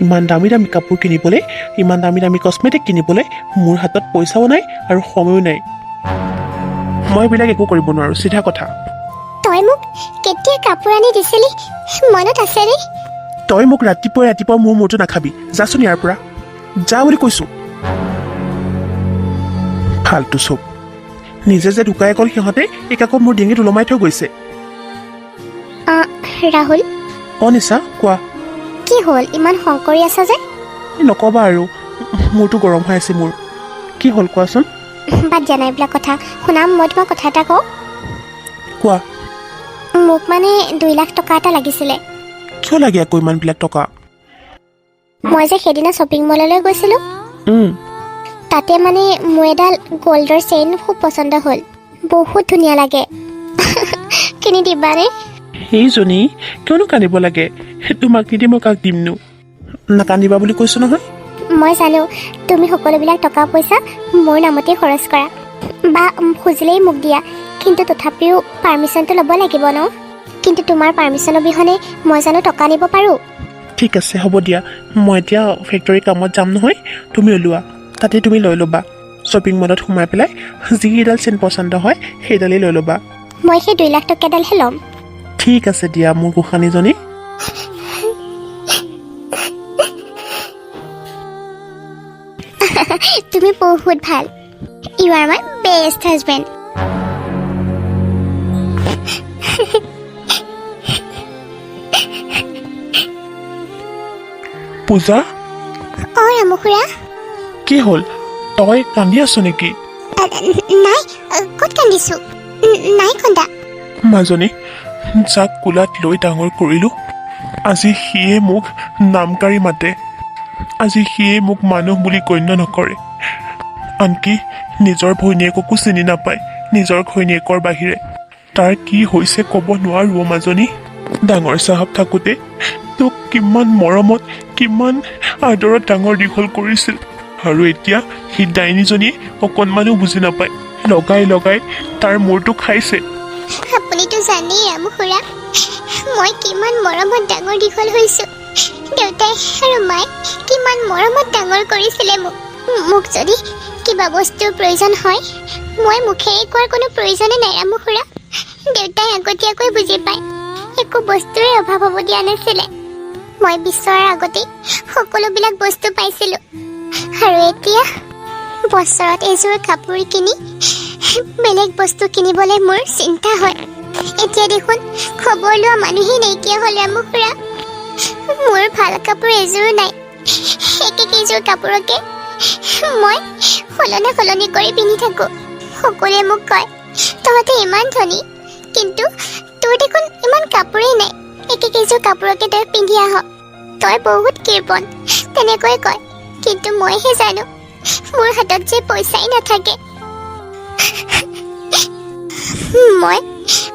ইমান দামী দামী কাপোৰ কিনিবলৈ, ইমান দামী দামী কছমেটিক কিনিবলৈ মোৰ হাতত পইচাও নাই আৰু সময়ো নাই। মই এইবিলাক একো কৰিব নোৱাৰোঁ, চিধা কথা। তই মোক কেতিয়া কাপোৰ আনি দিছিলি মনত আছেনে? তই মোক ৰাতিপুৱা মোৰ মূৰটো নাখাবি, যাচোন ইয়াৰ পৰা, যা বুলি কৈছোঁ। ফাল্টু চব, নিজে যে ঢুকাই গ'ল সিহঁতে এক আকৌ মোৰ ডিঙিত ওলমাই থৈ গৈছে। ৰাহুল। নিশা কোৱা। কি হ'ল ইমান খং কৰি আছা যে? নক'বা আৰু, মূৰটো গৰম হৈ আছে মোৰ। কি হ'ল কোৱাচোন? বাদ দিয়া নাই এইবিলাক কথা। শুনা, মই তোমাক কথা এটা কওঁ। কোৱা। মোক মানে 2 লাখ টকা এটা লাগিছিলে। কিয় লাগে আকৌ ইমানবিলাক টকা? মই যে সেইদিনা শ্বপিং মললৈ গৈছিলোঁ, তাতে মানে মোৰ এডাল গ'ল্ডৰ চেইন খুব পচন্দ হ'ল, বহুত ধুনীয়া লাগে। কিনি দিবানে? সেইজনী কিয়নো কান্দিব লাগে? তোমাক নিদি মই কাক দিমনো? নাকান্দিবা বুলি কৈছোঁ নহয়। মই জানো তুমি সকলোবিলাক টকা পইচা মোৰ নামতেই খৰচ কৰা বা খুজিলেই মোক দিয়া, কিন্তু তথাপিও পাৰ্মিশ্যনটো ল'ব লাগিব ন? কিন্তু তোমাৰ পাৰ্মিশ্যন অবিহনে মই জানো টকা নিব পাৰোঁ? ঠিক আছে হ'ব দিয়া, মই এতিয়া ফেক্টৰী কামত যাম নহয়, তুমি ওলোৱা, তাতে তুমি লৈ ল'বা। শ্বপিং মলত সোমাই পেলাই যিডাল চেইন পচন্দ হয় সেইডালেই লৈ ল'বা। মই সেই 2 লাখ টকাডালহে ল'ম। ঠিক আছে দিয়া মোৰ গোসানীজনী। তুমি বহুত ভাল। You are my best husband. Puja, Ramu খুৰা। কি হ'ল? তই কান্দি আছ নেকি? নাই, ক'ত কান্দিছোঁ? নাই কন্দা। মাজনী, যাক কোলাত লৈ ডাঙৰ কৰিলোঁ, আজি সিয়ে মোক নামকাৰী মাতে। আজি সিয়ে মোক মানুহ বুলি গণ্য নকৰে, আনকি নিজৰ ভৈনীয়েককো চিনি নাপায় নিজৰ ঘৈণীয়েকৰ বাহিৰে। তাৰ কি হৈছে ক'ব নোৱাৰো মাজনী। ডাঙৰ চাহাব থাকোঁতে তোক কিমান মৰমত কিমান আদৰত ডাঙৰ দীঘল কৰিছিল, আৰু এতিয়া সি ডাইনীজনীয়ে অকণমানো বুজি নাপায়, লগাই তাৰ মূৰটো খাইছে। আপুনিতো জানেই ৰামু খুৰা, মই কিমান মৰমত ডাঙৰ দীঘল হৈছোঁ। দেউতাই আৰু মায়ে কিমান মৰমত ডাঙৰ কৰিছিলে মোক যদি কিবা বস্তুৰ প্ৰয়োজন হয়, মই মুখেৰে কোৱাৰ কোনো প্ৰয়োজনে নাই ৰামু খুৰা। দেউতাই আগতীয়াকৈ বুজি পায়, একো বস্তুৰে অভাৱ হ'ব দিয়া নাছিলে। মই বিচৰাৰ আগতেই সকলোবিলাক বস্তু পাইছিলোঁ। আৰু এতিয়া বছৰত এযোৰ কাপোৰ কিনি বেলেগ বস্তু কিনিবলৈ মোৰ চিন্তা হয়। এতিয়া দেখোন খবৰ লোৱা মানুহেই নাইকিয়া হ'ল ৰামু খুৰা। মোৰ ভাল কাপোৰ এযোৰো নাই, একে কেইযোৰ কাপোৰকে মই সলনি কৰি পিন্ধি থাকোঁ। সকলোৱে মোক কয় তহঁতে ইমান ধনী, কিন্তু তোৰ দেখোন ইমান কাপোৰেই নাই, একে কেইযোৰ কাপোৰকে তই পিন্ধি আহ, তই বহুত কৃপণ, তেনেকৈ কয়। কিন্তু মইহে জানো মোৰ হাতত যে পইচাই নাথাকে। মই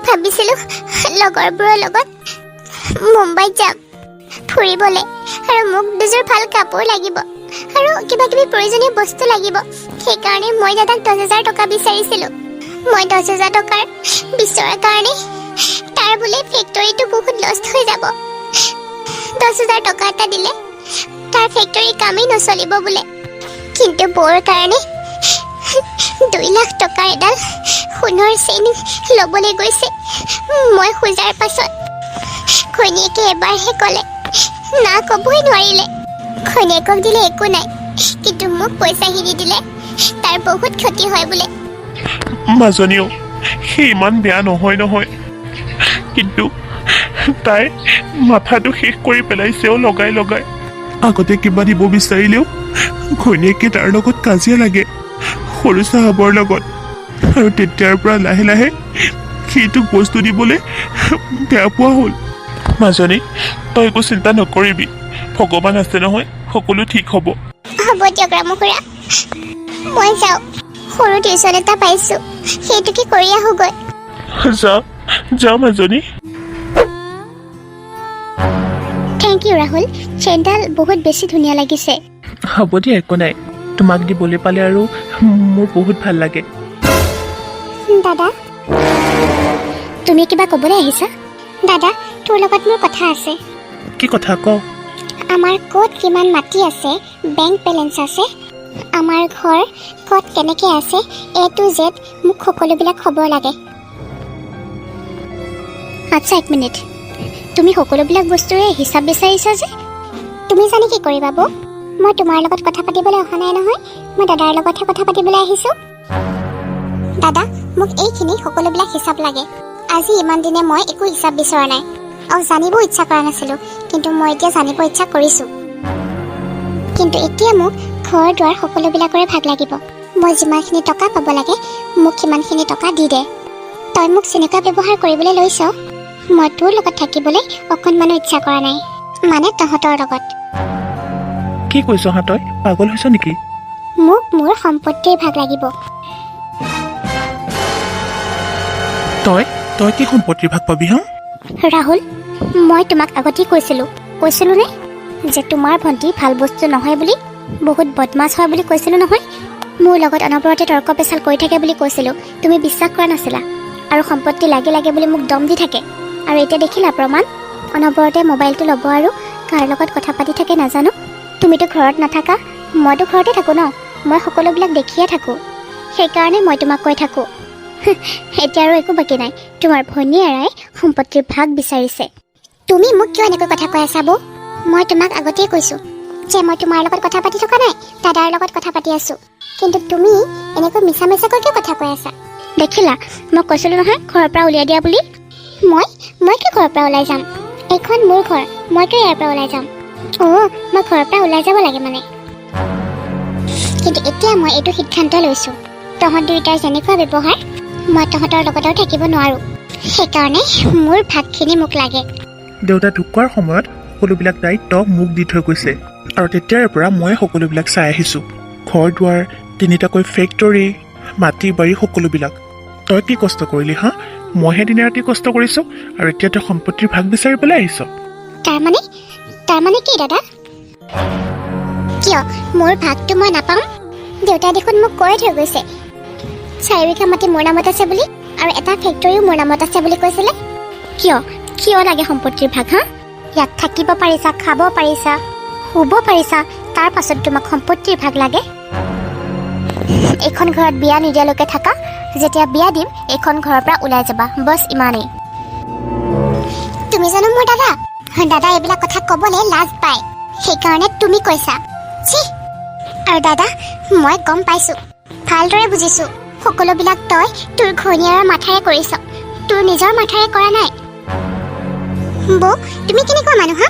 ভাবিছিলোঁ লগৰবোৰৰ লগত মুম্বাইত যাম ফুৰিবলৈ, আৰু মোক দুযোৰ ভাল কাপোৰ লাগিব আৰু কিবা কিবি প্ৰয়োজনীয় বস্তু লাগিব। সেইকাৰণে মই দাদাক 10,000 টকা বিচাৰিছিলোঁ। মই 10,000 টকাৰ বিচৰাৰ কাৰণে তাৰ বোলে ফেক্টৰীটো বহুত লষ্ট হৈ যাব। 10,000 টকা এটা দিলে তাৰ ফেক্টৰী কামেই নচলিব বোলে। কিন্তু বৌৰ কাৰণে 2 লাখ টকাৰ এডাল সোণৰ চেইন ল'বলৈ গৈছে। মই খোজাৰ পাছত ঘৈণীয়েকে এবাৰহে ক'লে, না ক'বই নোৱাৰিলে। ঘৈণীয়েকক দিলে একো নাই, কিন্তু মোক পইচাখিনি দিলে তাৰ বহুত ক্ষতি হয় বোলে। মাজনীও সেই ইমান বেয়া নহয়, কিন্তু তাই মাথাটো শেষ কৰি পেলাইছেও লগাই। আগতে কিবা দিব বিচাৰিলেও ঘৈণীয়েকে তাৰ লগত কাজিয়া লাগে, সৰু চাহাবৰ লগত, আৰু তেতিয়াৰ পৰা লাহে লাহে সেইটোক বস্তু দিবলৈ বেয়া পোৱা হ'ল। মাজনী, তই একো চিন্তা নকৰিবি, ভগৱান আছে নহয়, সকলো ঠিক হ'ব। হ'ব দিয়ক ৰামু খুৰা, মই যাওঁ। সৰু টিউচন এটা পাইছোঁ, সেইটোকে কৰি আহোঁগৈ। যা মাজনী। থেংক ইউ ৰাহুল, চেইনডাল বহুত বেছি ধুনীয়া লাগিছে। হ'ব দিয়া, একো নাই, তোমাক দিবলৈ পালে আৰু মোৰ বহুত ভাল লাগে। দাদা, তুমি কিবা ক'বলৈ আহিছা? দাদা, তোৰ লগত মোৰ কথা আছে। কি কথা ক? আমাৰ ক'ত কিমান মাটি আছে, বেংক বেলেঞ্চ আছে, আমাৰ ঘৰ ক'ত কেনেকৈ আছে, A to Z মোক সকলোবিলাক খবৰ লাগে। আচ্ছা, 1 মিনিট, তুমি সকলোবিলাক বস্তুৰে হিচাপ বিচাৰিছা যে? তুমি জানি কি কৰিবা বৌ? মই তোমাৰ লগত কথা পাতিবলৈ অহা নাই নহয়, মই দাদাৰ লগতহে কথা পাতিবলৈ আহিছোঁ। দাদা, মোক এইখিনি সকলোবিলাক হিচাপ লাগে। আজি ইমান দিনে মই একো হিচাপ বিচৰা নাই, আৰু জানিব ইচ্ছা কৰা নাছিলোঁ, কিন্তু মই এতিয়া জানিব ইচ্ছা কৰিছোঁ। কিন্তু এতিয়া মোক ঘৰ দুৱাৰ সকলোবিলাকৰে ভাগ লাগিব। মই যিমানখিনি টকা পাব লাগে মোক সিমানখিনি টকা দি দে। তই মোক যেনেকুৱা ব্যৱহাৰ কৰিবলৈ লৈছ, মই তোৰ লগত থাকিবলৈ অকণমানো ইচ্ছা কৰা নাই, মানে তহঁতৰ লগত। কি কৈছ হা, তই পাগল হৈছ নেকি? মোক মোৰ সম্পত্তিৰ ভাগ লাগিব। তই কি সম্পত্তিৰ ভাগ পাবি হা? ৰাহুল, মই তোমাক আগতেই কৈছিলোঁ নে যে তোমাৰ ভণ্টি ভাল বস্তু নহয় বুলি, বহুত বদমাছ হয় বুলি কৈছিলোঁ নহয়। মোৰ লগত অনবৰতে তৰ্ক পেচাল কৰি থাকে বুলি কৈছিলোঁ, তুমি বিশ্বাস কৰা নাছিলা, আৰু সম্পত্তি লাগে বুলি মোক দম দি থাকে। আৰু এতিয়া দেখিলা প্ৰমাণ, অনবৰতে মোবাইলটো ল'ব আৰু কাৰ লগত কথা পাতি থাকে নাজানো। তুমিতো ঘৰত নাথাকা, মইতো ঘৰতে থাকোঁ ন, মই সকলোবিলাক দেখিয়ে থাকোঁ, সেইকাৰণে মই তোমাক কৈ থাকোঁ। এতিয়া আৰু একো বাকী নাই, তোমাৰ ভনী এৰাই সম্পত্তিৰ ভাগ বিচাৰিছে। তুমি মোক কিয় এনেকৈ কথা কৈ আছা বৌ? মই তোমাক আগতেই কৈছোঁ যে মই তোমাৰ লগত কথা পাতি থকা নাই, দাদাৰ লগত কথা পাতি আছোঁ। কিন্তু তুমি এনেকৈ মিছাকৈ কিয় কথা কৈ আছা? দেখিলা, মই কৈছিলোঁ নহয় ঘৰৰ পৰা উলিয়াই দিয়া বুলি। মই কিয় ঘৰৰ পৰা ওলাই যাম? এইখন মোৰ ঘৰ, মই কিয় ইয়াৰ পৰা ওলাই যাম? অঁ, মই ঘৰৰ পৰা ওলাই যাব লাগে মানে। কিন্তু এতিয়া মই এইটো সিদ্ধান্ত লৈছোঁ, তহঁত দুয়োটাৰ যেনেকুৱা ব্যৱহাৰ, মই তহঁতৰ লগত আৰু থাকিব নোৱাৰোঁ। সেইকাৰণে মোৰ ভাগখিনি মোক লাগে। দেউতা ঢুকোৱাৰ সময়ত সকলোবিলাক দায়িত্ব মোক দি থৈ গৈছে, আৰু তেতিয়াৰ পৰা মই সকলোবিলাক চাই আহিছোঁ। ঘৰ দুৱাৰ, 3টাকৈ ফেক্টৰী, মাটি বাৰী, সকলোবিলাক। তই কি কষ্ট কৰিলি হা? মইহে দিনে ৰাতি কষ্ট কৰিছোঁ, আৰু এতিয়া তই সম্পত্তিৰ ভাগ বিচাৰি পেলাই আহিছ। তাৰমানে কি দাদা? কিয় মোৰ ভাগটো মই নাপাম? দেউতাই দেখোন মোক কৈ থৈ গৈছে 4 বিঘা মাটি মোৰ নামত আছে বুলি, আৰু এটা ফেক্টৰীও মোৰ নামত আছে বুলি কৈছিলে। কিয় লাগে সম্পত্তিৰ ভাগ হা? ইয়াত থাকিব পাৰিছা, খাব পাৰিছা, শুব পাৰিছা, তাৰ পাছত তোমাক সম্পত্তিৰ ভাগ লাগে? এইখন ঘৰত বিয়া নিদিয়ালৈকে থাকা, যেতিয়া বিয়া দিম এইখন ঘৰৰ পৰা ওলাই যাবা, বছ ইমানেই। তুমি জানো মোৰ দাদা এইবিলাক কথা ক'বলৈ লাজ পায়, সেইকাৰণে তুমি কৈছা। আৰু দাদা, মই গম পাইছোঁ, ভালদৰে বুজিছোঁ, সকলোবিলাক তই তোৰ ঘৈণীয়েৰৰ মাথাৰে কৰিছ, তোৰ নিজৰ মাথাৰে কৰা নাই। বৌ, তুমি কেনেকুৱা মানুহ হা?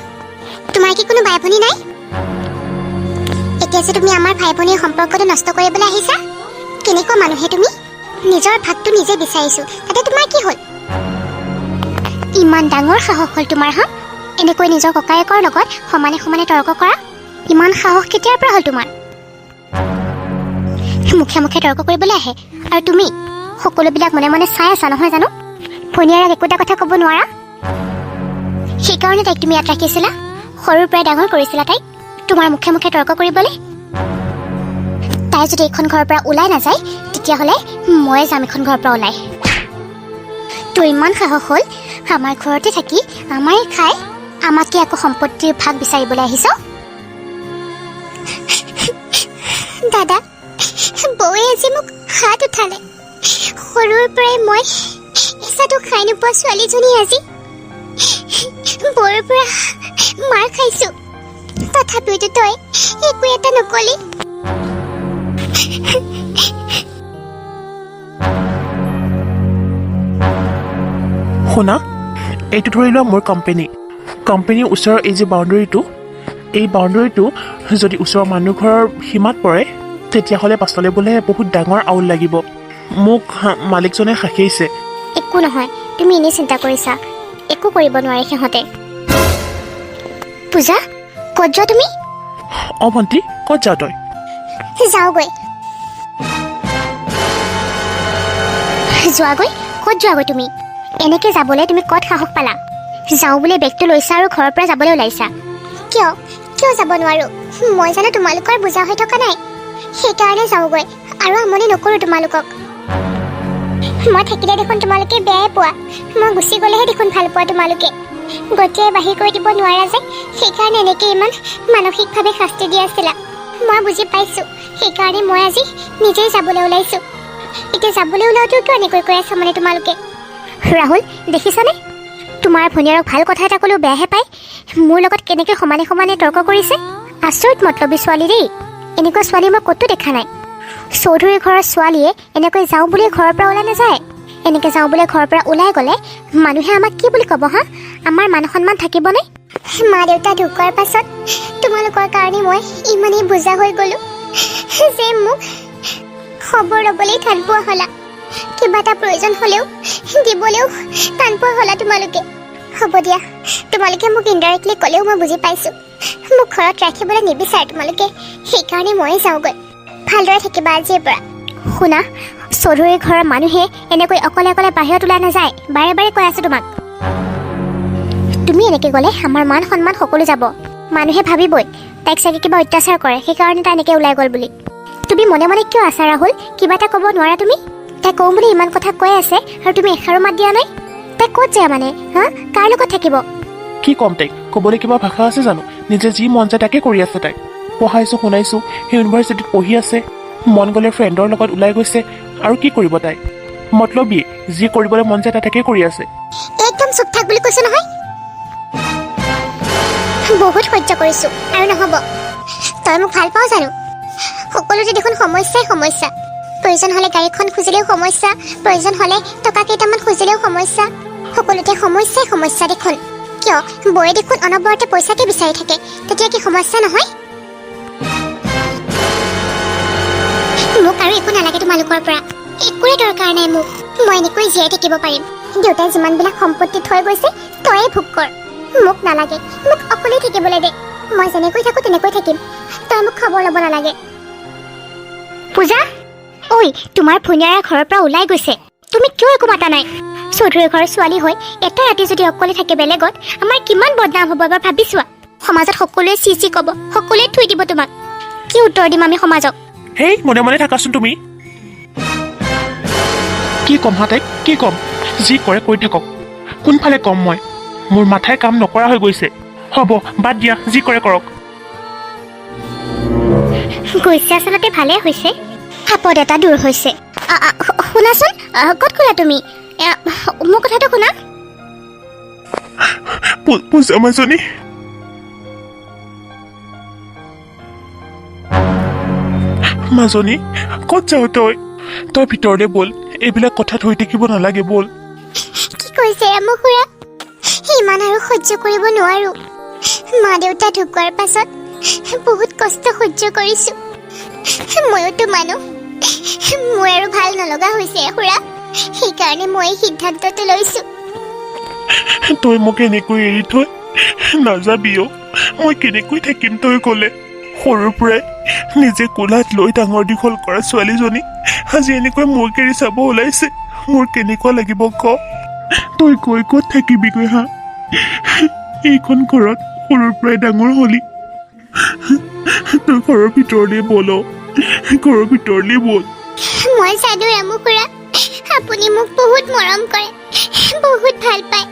তোমাৰ কি কোনো বাই ভনী নাই? এতিয়া যে তুমি আমাৰ ভাই ভনীৰ সম্পৰ্কটো নষ্ট কৰিবলৈ আহিছা কেনেকুৱা মানুহে তুমি নিজৰ ভাগটো নিজে বিচাৰিছোঁ তাতে তোমাৰ কি হ'ল ইমান ডাঙৰ সাহস হ'ল তোমাৰ হা এনেকৈ নিজৰ ককায়েকৰ লগত সমানে সমানে তৰ্ক কৰা ইমান সাহস কেতিয়াৰ পৰা হ'ল তোমাৰ মুখে মুখে তৰ্ক কৰিবলৈ আহে আৰু তুমি সকলোবিলাক মনে মনে চাই আছা নহয় জানো ভনীয়াৰক একোটা কথা ক'ব নোৱাৰা সেইকাৰণে তাইক তুমি ইয়াত ৰাখিছিলা সৰুৰ পৰাই ডাঙৰ কৰিছিলা তাইক তোমাৰ মুখে মুখে তৰ্ক কৰিবলৈ তাই যদি এইখন ঘৰৰ পৰা ওলাই নাযায় তেতিয়াহ'লে মই যাম এইখন ঘৰৰ পৰা ওলাই তোৰ ইমান সাহস হ'ল আমাৰ ঘৰতে থাকি আমাৰে খাই আমাতকৈ আকৌ সম্পত্তিৰ ভাগ বিচাৰিবলৈ আহিছ দাদা বৌয়ে আজি মোক হাত উঠালে সৰুৰ পৰাই মই ইচ্ছাটো খাই নোপোৱা ছোৱালীজনী আজি বৌৰ পৰা মাৰ খাইছোঁ তথাপিতো তই একো এটা নকলি শুনা এইটো ধৰি লোৱা মোৰ কোম্পানীৰ ওচৰৰ এই যে বাউণ্ডেৰীটো এই বাউণ্ডেৰীটো যদি ওচৰৰ মানুহ ঘৰৰ সীমাত পৰে তেতিয়াহ'লে পাছলৈ বোলে বহুত ডাঙৰ আউল লাগিব মোক মালিকজনে শাসিছে একো নহয় তুমি এনেই চিন্তা কৰিছা একো কৰিব নোৱাৰে সিহঁতে পূজা ক'ত যোৱা তুমি অঁ ভণ্টি ক'ত যাৱ তই যাওঁগৈ যোৱাগৈ ক'ত যোৱাগৈ তুমি এনেকৈ যাবলৈ তুমি ক'ত সাহস পালা যাওঁ বুলি বেগটো লৈছা আৰু ঘৰৰ পৰা যাবলৈ ওলাইছা কিয় যাব নোৱাৰো মই জানো তোমালোকৰ বুজা হৈ থকা নাই সেইকাৰণে যাওঁগৈ আৰু আমনি নকৰোঁ তোমালোকক মই থাকিলে দেখোন তোমালোকে বেয়াই পোৱা মই গুচি গ'লেহে দেখোন ভাল পোৱা তোমালোকে গতিয়ে বাহিৰ কৰি দিব নোৱাৰা যে সেইকাৰণে এনেকৈ ইমান মানসিকভাৱে শাস্তি দি আছিলা মই বুজি পাইছোঁ সেইকাৰণে মই আজি নিজেই যাবলৈ ওলাইছোঁ এতিয়া যাবলৈ ওলাওঁতেও কিয় এনেকৈ কৈ আছা মানে তোমালোকে ৰাহুল দেখিছানে তোমাৰ ভনীয়াৰক ভাল কথা এটা ক'লেও বেয়াহে পায় মোৰ লগত কেনেকৈ সমানে সমানে তৰ্ক কৰিছে আচৰিত মতলবী ছোৱালী দেই এনেকুৱা ছোৱালী মই ক'তো দেখা নাই চৌধুৰীৰ ঘৰৰ ছোৱালীয়ে এনেকৈ যাওঁ বুলি ঘৰৰ পৰা ওলাই নাযায় এনেকৈ যাওঁ বুলি ঘৰৰ পৰা ওলাই গ'লে মানুহে আমাক কি বুলি ক'ব হা আমাৰ মান সন্মান থাকিবনে মা দেউতা ঢুকোৱাৰ পাছত তোমালোকৰ কাৰণে মই ইমানেই বুজা হৈ গ'লোঁ যে মোক খবৰ ল'বলৈ টান পোৱা হ'লা কিবা এটা প্ৰয়োজন হ'লেও দিবলৈও টান পোৱা হ'লা তোমালোকে হ'ব দিয়া তোমালোকে মোক ইনডাইৰেক্টলি ক'লেও মই বুজি পাইছোঁ মোক ঘৰত ৰাখিবলৈ নিবিচাৰে তোমালোকে সেইকাৰণে ময়ে যাওঁগৈ ভালদৰে থাকিবা আজিৰ পৰা শুনা চৌধুৰীৰ ঘৰৰ মানুহে এনেকৈ অকলে অকলে বাহিৰত ওলাই নাযায় বাৰে বাৰে কৈ আছোঁ তোমাক তুমি এনেকৈ গ'লে আমাৰ মান সন্মান সকলো যাব মানুহে ভাবিবই তাইক চাগে কিবা অত্যাচাৰ কৰে সেইকাৰণে তাই এনেকৈ ওলাই গ'ল বুলি তুমি মনে মনে কিয় আছা ৰাহুল কিবা এটা ক'ব নোৱাৰা তুমি তাই কওঁ বুলি ইমান কথা কৈ আছে আৰু তুমি এষাৰো মাত দিয়া নাই তাই ক'ত যায় মানে হা কাৰ লগত থাকিব কি ক'ম তাইক ক'বলৈ কিবা ভাষা আছে জানো নিজে যি মন যায় তাকে কৰি আছে তাই পঢ়াইছোঁ শুনাইছোঁ সেই ইউনিভাৰ্চিটিত পঢ়ি আছে মন গ'লে ফ্ৰেণ্ডৰ লগত ওলাই গৈছে আৰু কি কৰিব তাই মতলবী যি কৰিবলৈ মন যায় তাকে কৰি আছে একদম চুপ থাক বুলি কৈছোঁ নহয় বহুত সহ্য কৰিছোঁ আৰু নহ'ব তই মোক ভাল পাওঁ জানো সকলোতে দেখোন সমস্যাই সমস্যা প্ৰয়োজন হ'লে গাড়ীখন খুজিলেও সমস্যা প্ৰয়োজন হ'লে টকা কেইটামান খুজিলেও সমস্যা সকলোতে সমস্যাই সমস্যা দেখোন কিয় বৌয়ে দেখোন অনবৰতে পইচাকে বিচাৰি থাকে তেতিয়া কি সমস্যা নহয় মোক আৰু একো নালাগে তোমালোকৰ পৰা একোৰে দৰকাৰ নাই মোক মই এনেকৈ জীয়াই থাকিব পাৰিম দেউতাই যিমানবিলাক সম্পত্তি থৈ গৈছে তয়ে ভোগ কৰ মোক নালাগে মোক অকলেই থাকিবলৈ দে মই যেনেকৈ থাকোঁ তেনেকৈ থাকিম তই মোক খবৰ ল'ব নালাগে পূজা ঐ তোমাৰ ভনীয়াৰে ঘৰৰ পৰা ওলাই গৈছে তুমি কিয় একো মাতা নাই চৌধুৰীৰ ঘৰৰ ছোৱালী হৈ এটা ৰাতি যদি অকলে থাকে বেলেগত আমাৰ কিমান বদনাম হ'ব এবাৰ ভাবি চোৱা সমাজত সকলোৱে চি চি ক'ব সকলোৱে থৈ দিব তোমাক কি উত্তৰ দিম আমি সমাজক হেই মনে মনে থাকাচোন তুমি কি ক'ম হা তাইক কি ক'ম যি কৰে কৰি থাকক কোনফালে ক'ম মই মোৰ মাথাই কাম নকৰা হৈ গৈছে হ'ব বাদ দিয়া যি কৰে কৰক গৈছে আচলতে ভালেই হৈছে আপদ এটা দূৰ হৈছে শুনাচোন ক'ত ক'লা তুমি মোৰ কথাটো শুনা পূজা মাজনী মাজনী ক'ত যাৱ তই ভিতৰলৈ ব'ল এইবিলাক কথা ধৰি থাকিব নালাগে ব'ল কি কৈছে মোক খুৰা ইমান আৰু সহ্য কৰিব নোৱাৰো মা দেউতা ঢুকোৱাৰ পাছত বহুত কষ্ট সহ্য কৰিছোঁ। ময়োতো মানুহ, মোৰ আৰু ভাল নলগা হৈছে খুৰা। সেইকাৰণে মই এই সিদ্ধান্তটো লৈছোঁ। তই মোক এনেকৈ এৰি থৈ নাযাবি অ'। মই কেনেকৈ থাকিম তই গ'লে? সৰুৰ পৰাই নিজে কোলাত লৈ ডাঙৰ দীঘল কৰা ছোৱালীজনী আজি এনেকৈ মোক এৰি চাব ওলাইছে। মোৰ কেনেকুৱা লাগিব ক? তই গৈ ক'ত থাকিবিগৈ হা? এইখন ঘৰত সৰুৰ পৰাই ডাঙৰ হলি। তই ঘৰৰ ভিতৰলৈ বল অ'। ঘৰৰ ভিতৰলৈ বল। মই জানো ৰামু খুৰা, আপুনি মোক বহুত মৰম কৰে, বহুত ভাল পায়।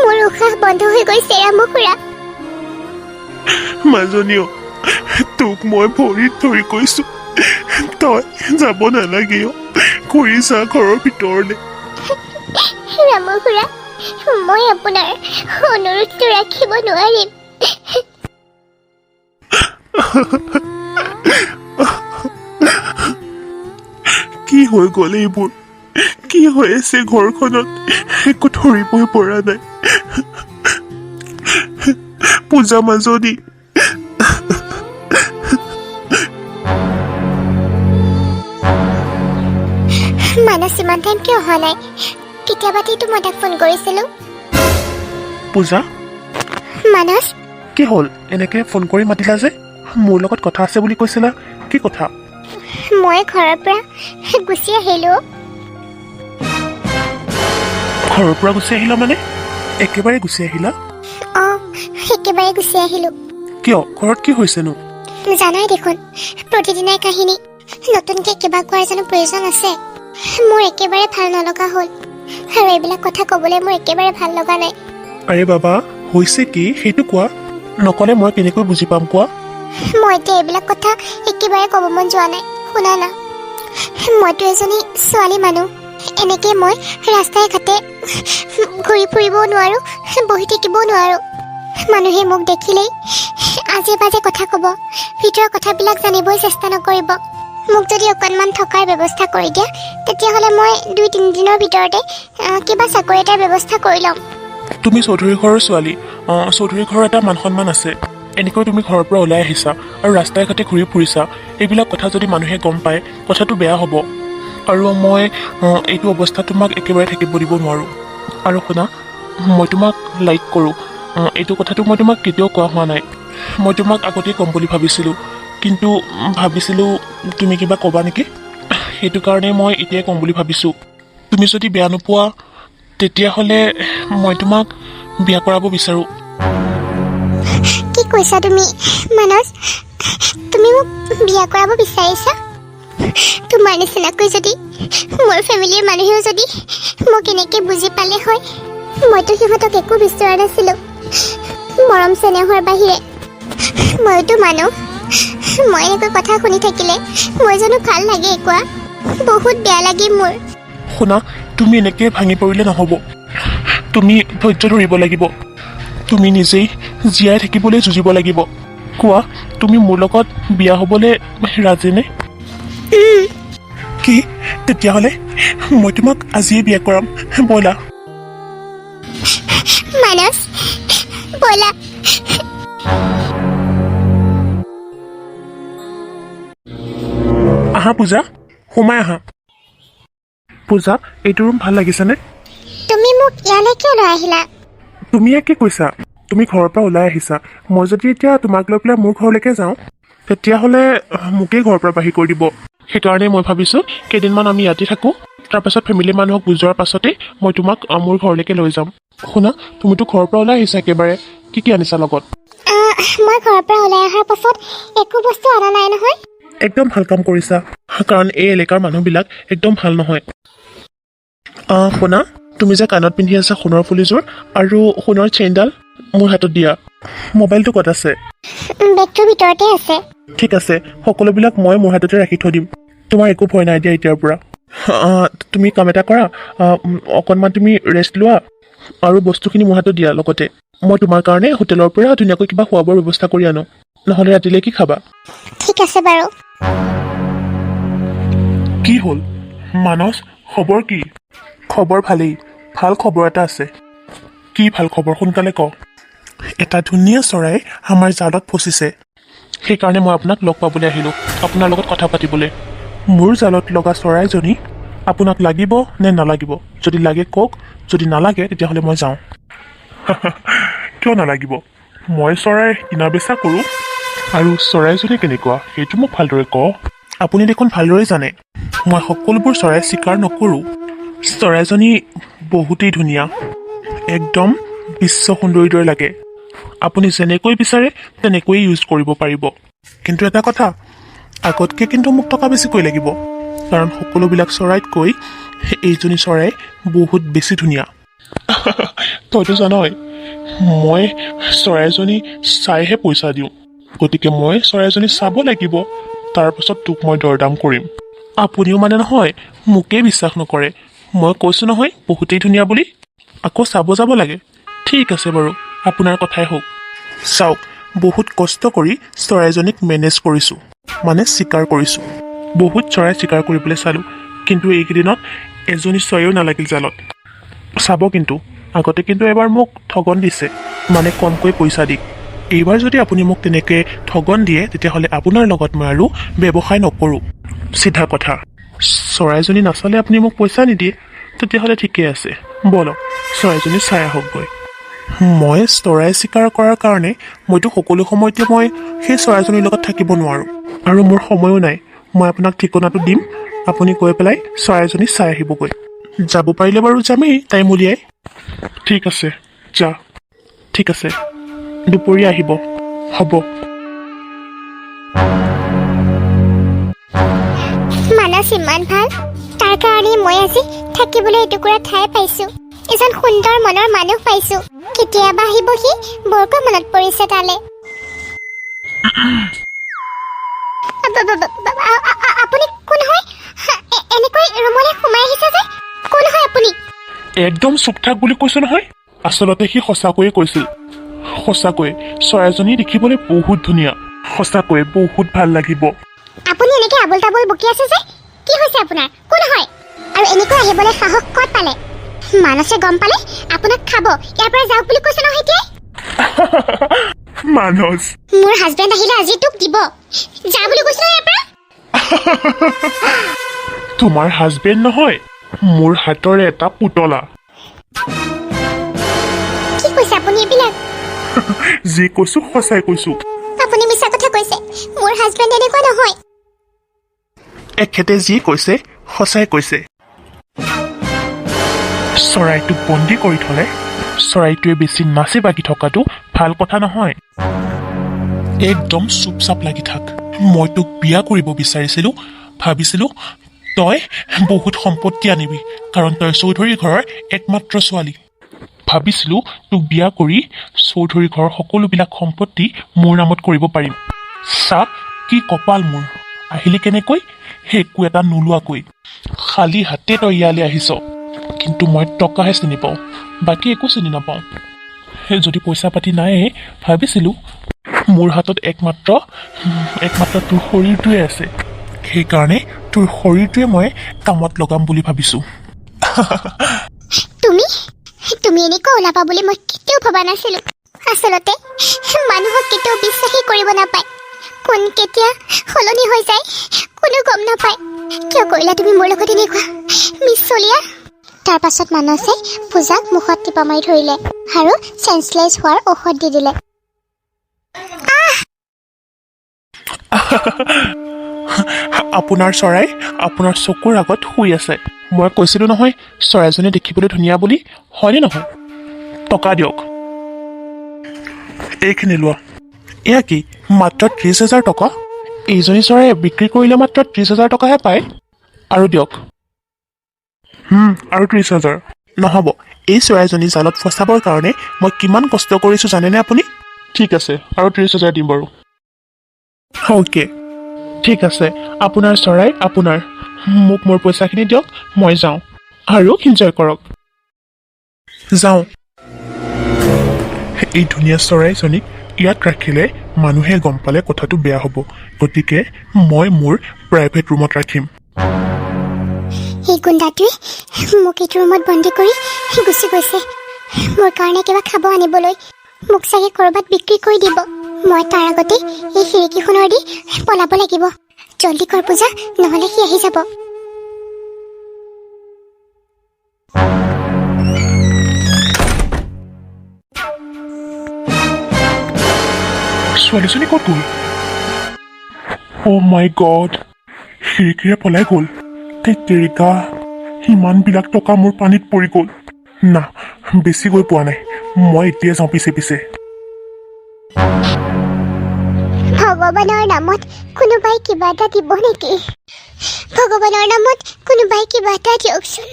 মোৰ উশাহ বন্ধ হৈ গৈছে ৰামু খুৰা। মাজনীও, তোক মই ভৰিত ধৰি কৈছোঁ, তই যাব নালাগে অ'। ঘূৰি যা ঘৰৰ ভিতৰলৈ। ৰামু খুৰা, মই আপোনাৰ অনুৰোধটো ৰাখিব নোৱাৰিম। কি হৈ গ'ল এইবোৰ? কি হৈ আছে ঘৰখনত? একো ধৰিবই পৰা নাই। পূজা মাজনী, মানস ইমান টাইম কিয় অহা নাই? কেতিয়াবাতেতো মই তাক ফোন কৰিছিলোঁ। পূজা মানস, কি হ'ল? এনেকৈ ফোন কৰি মাতিলা যে? মোৰ লগত কথা আছে বুলি কৈছিলা, কি কথা? মই ঘৰৰ পৰা গুচি আহিলোঁ। ঘৰৰ পৰা গুচি আহিলা মানে? একেবাৰে গুচি আহিলা? অঁ, একেবাৰে গুচি আহিলোঁ। কিয়? ঘৰত কি হৈছেনো? জানাই দেখোন, প্ৰতিদিনাই কাহিনী। নতুনকৈ কিবা কোৱাৰ জানো প্ৰয়োজন আছে? মোৰ একেবাৰে ভাল নলগা হ'ল, আৰু এইবিলাক কথা ক'বলৈ মোৰ একেবাৰে ভাল লগা নাই। আৰে বাবা, হৈছে কি সেইটো কোৱা। নক'লে মই কেনেকৈ বুজি পাম কোৱা? মই এতিয়া এইবিলাক কথা একেবাৰে ক'ব মন যোৱা নাই। শুনা না, মইতো এজনী ছোৱালী মানুহ। এনেকৈ মই ৰাস্তাই ঘাটে ঘূৰি ফুৰিবও নোৱাৰোঁ, বহি থাকিবও নোৱাৰোঁ। মানুহে মোক দেখিলেই আজে বাজে কথা ক'ব, ভিতৰৰ কথাবিলাক জানিবই চেষ্টা নকৰিব। মোক যদি অকণমান থকাৰ ব্যৱস্থা কৰি দিয়া, তেতিয়াহ'লে মই 2-3 দিনৰ ভিতৰতে কিবা চাকৰি এটাৰ ব্যৱস্থা কৰি ল'ম। তুমি চৌধুৰী ঘৰৰ ছোৱালী, চৌধুৰী ঘৰৰ এটা মান সন্মান আছে। এনেকৈ তুমি ঘৰৰ পৰা ওলাই আহিছা আৰু ৰাস্তাই ঘাটে ঘূৰি ফুৰিছা, এইবিলাক কথা যদি মানুহে গম পায়, কথাটো বেয়া হ'ব। আৰু মই এইটো অৱস্থাত তোমাক একেবাৰে থাকিব দিব নোৱাৰোঁ। আৰু শুনা, মই তোমাক লাইক কৰোঁ। এইটো কথাটো মই তোমাক কেতিয়াও কোৱা হোৱা নাই। মই তোমাক আগতেই ক'ম বুলি ভাবিছিলোঁ, কিন্তু ভাবিছিলোঁ তুমি কিবা ক'বা নেকি, সেইটো কাৰণে মই এতিয়াই ক'ম বুলি ভাবিছোঁ। তুমি যদি বেয়া নোপোৱা, তেতিয়াহ'লে মই তোমাক বিয়া কৰাব বিচাৰোঁ। কি কৈছা তুমি মানস? তুমি মোক বিয়া কৰাব বিচাৰিছা? তোমাৰ নিচিনাকৈ যদি মোৰ ফেমিলিৰ মানুহেও যদি মোক এনেকৈ বুজি পালে হয়। মইতো সিহঁতক একো বিচৰা নাছিলোঁ, মৰম চেনেহৰ বাহিৰে। মইতো মানুহ, মই এনেকৈ কথা শুনি থাকিলে মই জানো ভাল লাগে কোৱা? বহুত বেয়া লাগে মোৰ। শুনা, তুমি এনেকৈ ভাঙি পৰিলে নহ'ব। তুমি ধৈৰ্য ধৰিব লাগিব। তুমি নিজেই জীয়াই থাকিবলৈ যুঁজিব লাগিব। কোৱা, তুমি মোৰ লগত বিয়া হ'বলৈ ৰাজিনে? কি? তেতিয়াহ'লে মই তোমাক আজিয়ে বিয়া কৰাম, ব'লা। মানস, ব'লা। আহা পূজা, সোমাই আহা। পূজা, এইটো ৰুম ভাল লাগিছেনে? তুমি মোক ইয়ালৈ কিয় লৈ আহিলা? তুমি ইয়াক কি কৈছা? তুমি ঘৰৰ পৰা ওলাই আহিছা। মই যদি এতিয়া তোমাক লৈ পেলাই মোৰ ঘৰলৈকে যাওঁ, তেতিয়াহ'লে মোকেই ঘৰৰ পৰা বাহিৰ কৰি দিব। সেইকাৰণে মই ভাবিছোঁ কেইদিনমান আমি ইয়াতে থাকোঁ, তাৰপাছত ফেমিলিৰ মানুহক বুজোৱাৰ পাছতেই মই তোমাক মোৰ ঘৰলৈকে লৈ যাম। শুনা, তুমিতো ঘৰৰ পৰা ওলাই আহিছা একেবাৰে, কি কি আনিছা লগত? মই ঘৰৰ পৰা ওলাই অহাৰ পাছত একো বস্তু অনা নাই নহয়। একদম ভাল কাম কৰিছা, কাৰণ এই এলেকাৰ মানুহবিলাক একদম ভাল নহয়। শুনা, তুমি যে কাণত পিন্ধি আছা সোণৰ ফুলিযোৰ আৰু সোণৰ চেইনডাল, মোৰ হাতত দিয়া। মোবাইলটো ক'ত আছে? বেগটোৰ ভিতৰতে আছে। ঠিক আছে, সকলোবিলাক মই মোৰ হাততে ৰাখি থৈ দিম। তোমাৰ একো ভয় নাই দিয়া এতিয়াৰ পৰা। তুমি কাম এটা কৰা, অকণমান তুমি ৰেষ্ট লোৱা আৰু বস্তুখিনি মোৰ হাতত দিয়া। লগতে মই তোমাৰ কাৰণে হোটেলৰ পৰা ধুনীয়াকৈ কিবা খোৱা বোৱাৰ ব্যৱস্থা কৰি আনো, নহ'লে ৰাতিলৈ কি খাবা? ঠিক আছে বাৰু। কি হ'ল মানস, খবৰ কি? খবৰ ভালেই, ভাল খবৰ এটা আছে। কি ভাল খবৰ? সোনকালে ক। এটা ধুনীয়া চৰাই আমাৰ জালত ফচিছে। সেইকাৰণে মই আপোনাক লগ পাবলৈ আহিলোঁ আপোনাৰ লগত কথা পাতিবলৈ মোৰ জালত লগা চৰাইজনী আপোনাক লাগিব নে নালাগিব যদি লাগে কওক যদি নালাগে তেতিয়াহ'লে মই যাওঁ কিয় নালাগিব মই চৰাই কিনা বেচা কৰোঁ আৰু চৰাইজনী কেনেকুৱা সেইটো মোক ভালদৰে কওঁ আপুনি দেখোন ভালদৰে জানে মই সকলোবোৰ চৰাই চিকাৰ নকৰোঁ চৰাইজনী বহুতেই ধুনীয়া একদম বিশ্ব সুন্দৰীৰ দৰে লাগে আপুনি যেনেকৈ বিচাৰে তেনেকৈয়ে ইউজ কৰিব পাৰিব কিন্তু এটা কথা আগতকৈ কিন্তু মোক টকা বেছিকৈ লাগিব কাৰণ সকলোবিলাক চৰাইতকৈ এইজনী চৰাই বহুত বেছি ধুনীয়া তইতো জানই মই চৰাইজনী চাইহে পইচা দিওঁ গতিকে মই চৰাইজনী চাব লাগিব তাৰপাছত তোক মই দৰদাম কৰিম আপুনিও মানে নহয় মোকেই বিশ্বাস নকৰে মই কৈছোঁ নহয় বহুতেই ধুনীয়া বুলি আকৌ চাব যাব লাগে ঠিক আছে বাৰু আপোনাৰ কথাই হওক চাওক বহুত কষ্ট কৰি চৰাইজনীক মেনেজ কৰিছোঁ মানে চিকাৰ কৰিছোঁ বহুত চৰাই চিকাৰ কৰিবলৈ চালোঁ কিন্তু এইকেইদিনত এজনী চৰাইও নালাগিল জালত চাব কিন্তু আগতে কিন্তু এবাৰ মোক ঠগন দিছে মানে কমকৈ পইচা দি এইবাৰ যদি আপুনি মোক তেনেকৈ ঠগন দিয়ে তেতিয়াহ'লে আপোনাৰ লগত মই আৰু ব্যৱসায় নকৰোঁ চিধা কথা চৰাইজনী নাচালে আপুনি মোক পইচা নিদিয়ে তেতিয়াহ'লে ঠিকেই আছে বলক চৰাইজনী চাই আহকগৈ মই চৰাই চিকাৰ কৰাৰ কাৰণে মইতো সকলো সময়তে মই সেই চৰাইজনীৰ লগত থাকিব নোৱাৰোঁ আৰু মোৰ সময়ো নাই মই আপোনাক ঠিকনাটো দিম আপুনি গৈ পেলাই চৰাইজনী চাই আহিবগৈ যাব পাৰিলে বাৰু যামেই টাইম উলিয়াই ঠিক আছে যা ঠিক আছে দুপৰীয়া আহিব হ'ব মানস ইমান ভাল তাৰ কাৰণে মই আজি থাকিবলৈ এটুকুৰা ঠাই পাইছোঁ এজন সুন্দৰ মনৰ মানুহ পাইছোঁ কেতিয়াবা আহিব সি বৰকৈ মনত পৰিছে তালে আপুনি কোন হয় এনেকৈ ৰুমলৈ সোমাই আহিছে যে কোন হয় আপুনি একদম চুপ থাক বুলি কৈছোঁ নহয় আচলতে সি সঁচাকৈয়ে কৈছিল সঁচাকৈ চৰাইজনী দেখিবলৈ বহুত ধুনীয়া সঁচাকৈয়ে বহুত ভাল লাগিব আপুনি এনেকৈ আবোল তাবোল বকি আছে যে কি হৈছে আপোনাৰ কোন হয় আৰু এনেকৈ আহিবলৈ সাহস ক'ত পালে মানসে গম পালে আপোনাক খাব ইয়াৰ পৰা যাওক বুলি কৈছে নহয় এতিয়া মানস মোৰ হাজবেণ্ড আহিলে আজি তোক দিব যা বুলি কৈছে ইয়াৰ পৰা তোমাৰ হাজবেণ্ড নহয় মোৰ হাতৰে এটা পুতলা কি কৈছে আপুনি এইবিলাক যি কৈছোঁ সঁচাই কৈছোঁ আপুনি মিছা কথা কৈছে মোৰ হাজবেণ্ড এনেকুৱা নহয় এখেতে যি কৈছে সঁচাই কৈছে চৰাইটোক বন্দী কৰি থ'লে চৰাইটোৱে বেছি নাচি বাগি থকাটো ভাল কথা নহয় একদম চুপচাপ লাগি থাক মই তোক বিয়া কৰিব বিচাৰিছিলোঁ ভাবিছিলোঁ তই বহুত সম্পত্তি আনিবি কাৰণ তই চৌধুৰী ঘৰৰ একমাত্ৰ ছোৱালী ভাবিছিলোঁ তোক বিয়া কৰি চৌধুৰী ঘৰৰ সকলোবিলাক সম্পত্তি মোৰ নামত কৰিব পাৰিম চা কি কপাল মোৰ আহিলি কেনেকৈ একো এটা নোলোৱাকৈ খালী হাতে তই ইয়ালৈ আহিছ কিন্তু মই টকাহে চিনি পাওঁ বাকী একো চিনি নাপাওঁ যদি পইচা পাতি নাই ভাবিছিলোঁ মোৰ হাতত একমাত্ৰ তোৰ শৰীৰটোৱে আছে সেইকাৰণে তোৰ শৰীৰটোৱে মই কামত লগাম বুলি ভাবিছোঁ তুমি এনেকৈ ওলাবা বুলি মই কেতিয়াও ভবা নাছিলোঁ আচলতে মানুহক কেতিয়াও বিশ্বাসেই কৰিব নাপায় কোন কেতিয়া সলনি হৈ যায় কোনো গম নাপায় কিয় কৰিলা তুমি মোৰ লগত এনেকুৱা মিছ চলিয়া তাৰ পাছত মানসে পূজাক মুখত টিপা মাৰি ধৰিলে আৰু চেঞ্চলেছ হোৱাৰ ঔষধ দি দিলে আপোনাৰ চৰাই আপোনাৰ চকুৰ আগত শুই আছে মই কৈছিলোঁ নহয় চৰাইজনী দেখিবলৈ ধুনীয়া বুলি হয়নে নহয় টকা দিয়ক এইখিনি লোৱা এয়া কি মাত্ৰ 30,000 টকা এইজনী চৰাই বিক্ৰী কৰিলে মাত্ৰ 30,000 টকাহে পায় আৰু দিয়ক আৰু 30,000 নহ'ব এই চৰাইজনী জালত ফচাবৰ কাৰণে মই কিমান কষ্ট কৰিছোঁ জানেনে আপুনি ঠিক আছে আৰু 30,000 দিম বাৰু অ'কে ঠিক আছে আপোনাৰ চৰাই আপোনাৰ মোক মোৰ পইচাখিনি দিয়ক মই যাওঁ আৰু এনজয় কৰক যাওঁ এই ধুনীয়া চৰাইজনীক ইয়াত ৰাখিলে মানুহে গম পালে কথাটো বেয়া হ'ব গতিকে মই মোৰ প্ৰাইভেট ৰুমত ৰাখিম এই গুণ্ডাটোৱে মোক এইটো ৰুমত বন্দী কৰি গুচি গৈছে মোৰ কাৰণে কিবা খাব আনিবলৈ মোক চাগে ক'ৰবাত বিক্ৰী কৰি দিব মই তাৰ আগতে এই খিৰিকীখনৰ দি পলাব লাগিব। জলদি কৰ পূজা, নহ'লে সি আহি যাব। ছোৱালীজনী ক'ত গ'ল? অ' মাই গড, খিৰিকীৰে পলাই গ'ল। তেৰিকা, ইমানবিলাক টকা মোৰ পানীত পৰি গ'ল। না, বেছি গৈ পোৱা নাই। মই এতিয়া যাওঁ পিছে পিছে। ভগৱানৰ নামত কোনোবাই কিবা এটা দিব নেকি? ভগৱানৰ নামত কোনোবাই কিবা এটা দিয়কচোন।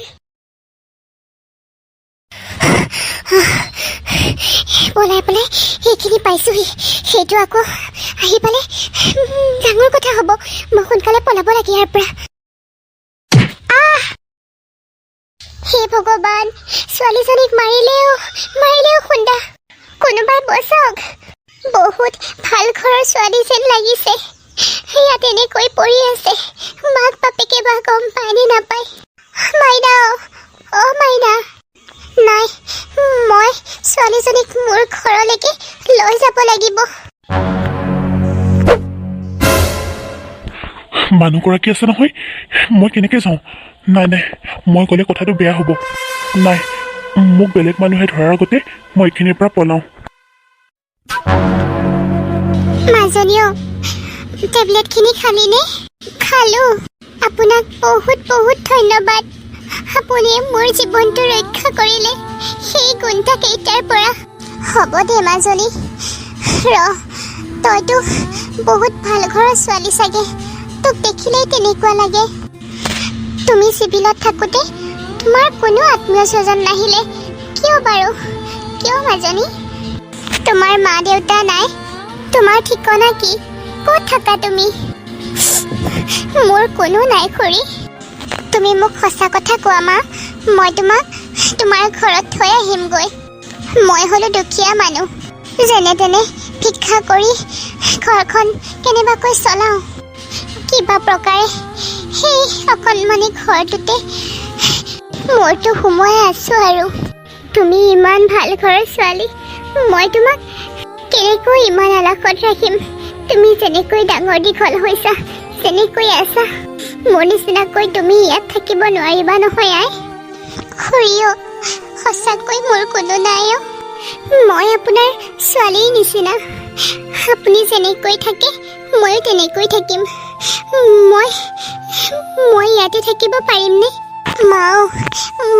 পলাই পলাই সেইখিনি পাইছোহি। সেইটো আকৌ আহি পালে ডাঙৰ কথা হ'ব। মই সোনকালে পলাব লাগে ইয়াৰ পৰা। হে ভগৱান, ছোৱালীজনীক মাৰিলেও খুন্দা। কোনোবাই বচাওক। বহুত ভাল ঘৰৰ ছোৱালী যেন লাগিছে। ইয়াত এনেকৈ পৰি আছে। মাক বাপেকে বা গম পায় নে নাপায়? মাইনা, অ' মাইনা। নাই, মই ছোৱালীজনীক মোৰ ঘৰলৈকে লৈ যাব লাগিব। মানুহগৰাকী আছে নহয়, মই কেনেকৈ যাওঁ? নাই নাই, মই গ'লে কথাটো বেয়া হ'ব। নাই, মোক বেলেগ মানুহে ধৰাৰ আগতে মই এইখিনিৰ পৰা পলাওঁ। মাজনীও, টেবলেটখিনি খালিনে? খালোঁ। আপোনাক বহুত বহুত ধন্যবাদ। আপুনি মোৰ জীৱনটো ৰক্ষা কৰিলে সেই গুণ্ডাকেইটাৰ পৰা। হ'ব দে মাজনী, তইতো বহুত ভাল ঘৰৰ ছোৱালী চাগে। তোক দেখিলেই তেনেকুৱা লাগে। তুমি চিভিলত থাকোঁতে তোমাৰ কোনো আত্মীয় স্বজন নাহিলে কিয় বাৰু? কিয় মাজনী? তোমাৰ মা দেউতা নাই? তোমাৰ ঠিকনা কি? ক'ত থাকা তুমি? মোৰ কোনো নাই খুৰী। তুমি মোক সঁচা কথা কোৱা মা, মই তোমাক তোমাৰ ঘৰত থৈ আহিমগৈ। মই হ'লো দুখীয়া মানুহ, যেনে তেনে ভিক্ষা কৰি ঘৰখন কেনেবাকৈ চলাওঁ। কিবা প্ৰকাৰে সেই অকণমানি ঘৰটোতে মোৰতো সোমোৱাই আছোঁ আৰু। তুমি ইমান ভাল ঘৰৰ ছোৱালী, মই তোমাক কেনেকৈ ইমান আলাসত ৰাখিম? তুমি যেনেকৈ ডাঙৰ দীঘল হৈছা, যেনেকৈ আছা, মোৰ নিচিনাকৈ তুমি ইয়াত থাকিব নোৱাৰিবা নহয় আই। খুৰীও, সঁচাকৈ মোৰ কোনো নাই অ'। মই আপোনাৰ ছোৱালীৰ নিচিনা। আপুনি যেনেকৈ থাকে ময়ো তেনেকৈ থাকিম। মই ইয়াতে থাকিব পাৰিমনে? মাও,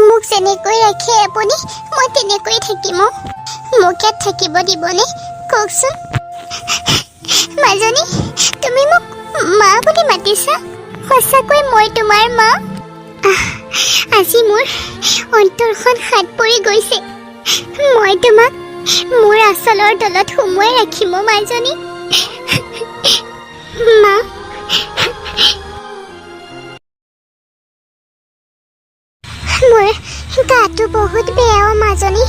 মোক যেনেকৈ ৰাখে আপুনি, মই তেনেকৈ থাকিম অ'। মোক ইয়াত থাকিব দিবনে কওকচোন? মাজনী, তুমি মোক মা বুলি মাতিছা? সঁচাকৈ মই তোমাৰ মা? আজি মোৰ অন্তৰখন হাত পৰি গৈছে। মই তোমাক মোৰ আঁচলৰ তলত সুমুৱাই ৰাখিম মাজনী। মা, মোৰ গাটো বহুত বেয়া মাজনী।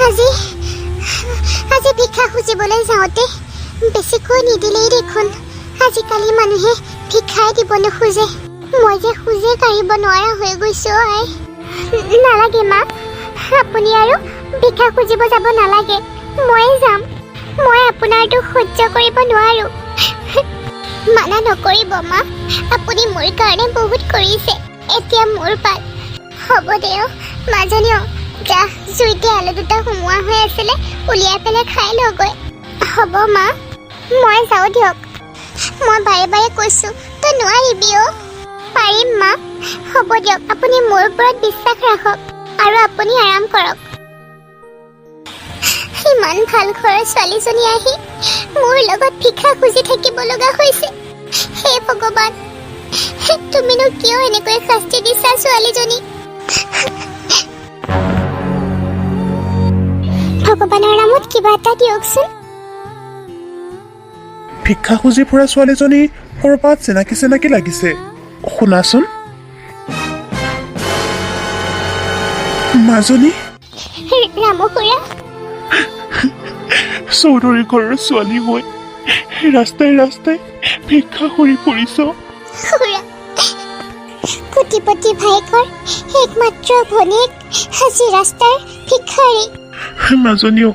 আজি ভিক্ষা খুজিবলৈ যাওঁতে বেছিকৈ নিদিলেই দেখোন। আজিকালি মানুহে ভিক্ষাই দিব নোখোজে। মই যে খোজে কাঢ়িব নোৱাৰা হৈ গৈছোঁ আই। নালাগে মা, আপুনি আৰু ভিক্ষা খুজিব যাব নালাগে। ময়ে যাম। মই আপোনাৰ দুখ সহ্য কৰিব নোৱাৰোঁ। মানা নকৰিব মা, আপুনি মোৰ কাৰণে বহুত কৰিছে। এতিয়া মোৰ পাল। হ'ব দে অ' মাজনীও, যা, জুইতে আলু দুটা সোমোৱা হৈ আছিলে, উলিয়াই পেলাই খাই লগৈ। হ'ব মা, মই যাওঁ দিয়ক। মই বাৰে বাৰে কৈছোঁ, তই নোৱাৰিবি অ'। পাৰিম মা, হ'ব দিয়ক। আপুনি মোৰ ওপৰত বিশ্বাস ৰাখক আৰু আপুনি আৰাম কৰক। ইমান ভাল ঘৰৰ ছোৱালীজনী আহি মোৰ লগত ভিক্ষা খুজি থাকিব লগা হৈছে। হে ভগৱান, তুমিনো কিয় এনেকৈ শাস্তি দিছা ছোৱালীজনীক? ভগৱানৰ নামত কিবা এটা দিয়কচোন। ভিক্ষা খুজি ফুৰা ছোৱালীজনী ক'ৰবাত চিনাকি লাগিছে। শুনাচোন মাজনী, ৰামু খুৰা, চৌধুৰী ঘৰৰ ছোৱালী হৈ ৰাস্তাই ৰাস্তাই ভিক্ষা কৰি ফুৰিছ। খুৰা, কোটিপতি ভাইকৰ একমাত্ৰ ভনীয়েক আজি ৰাস্তাৰ ভিক্ষাৰী। মাজনীও,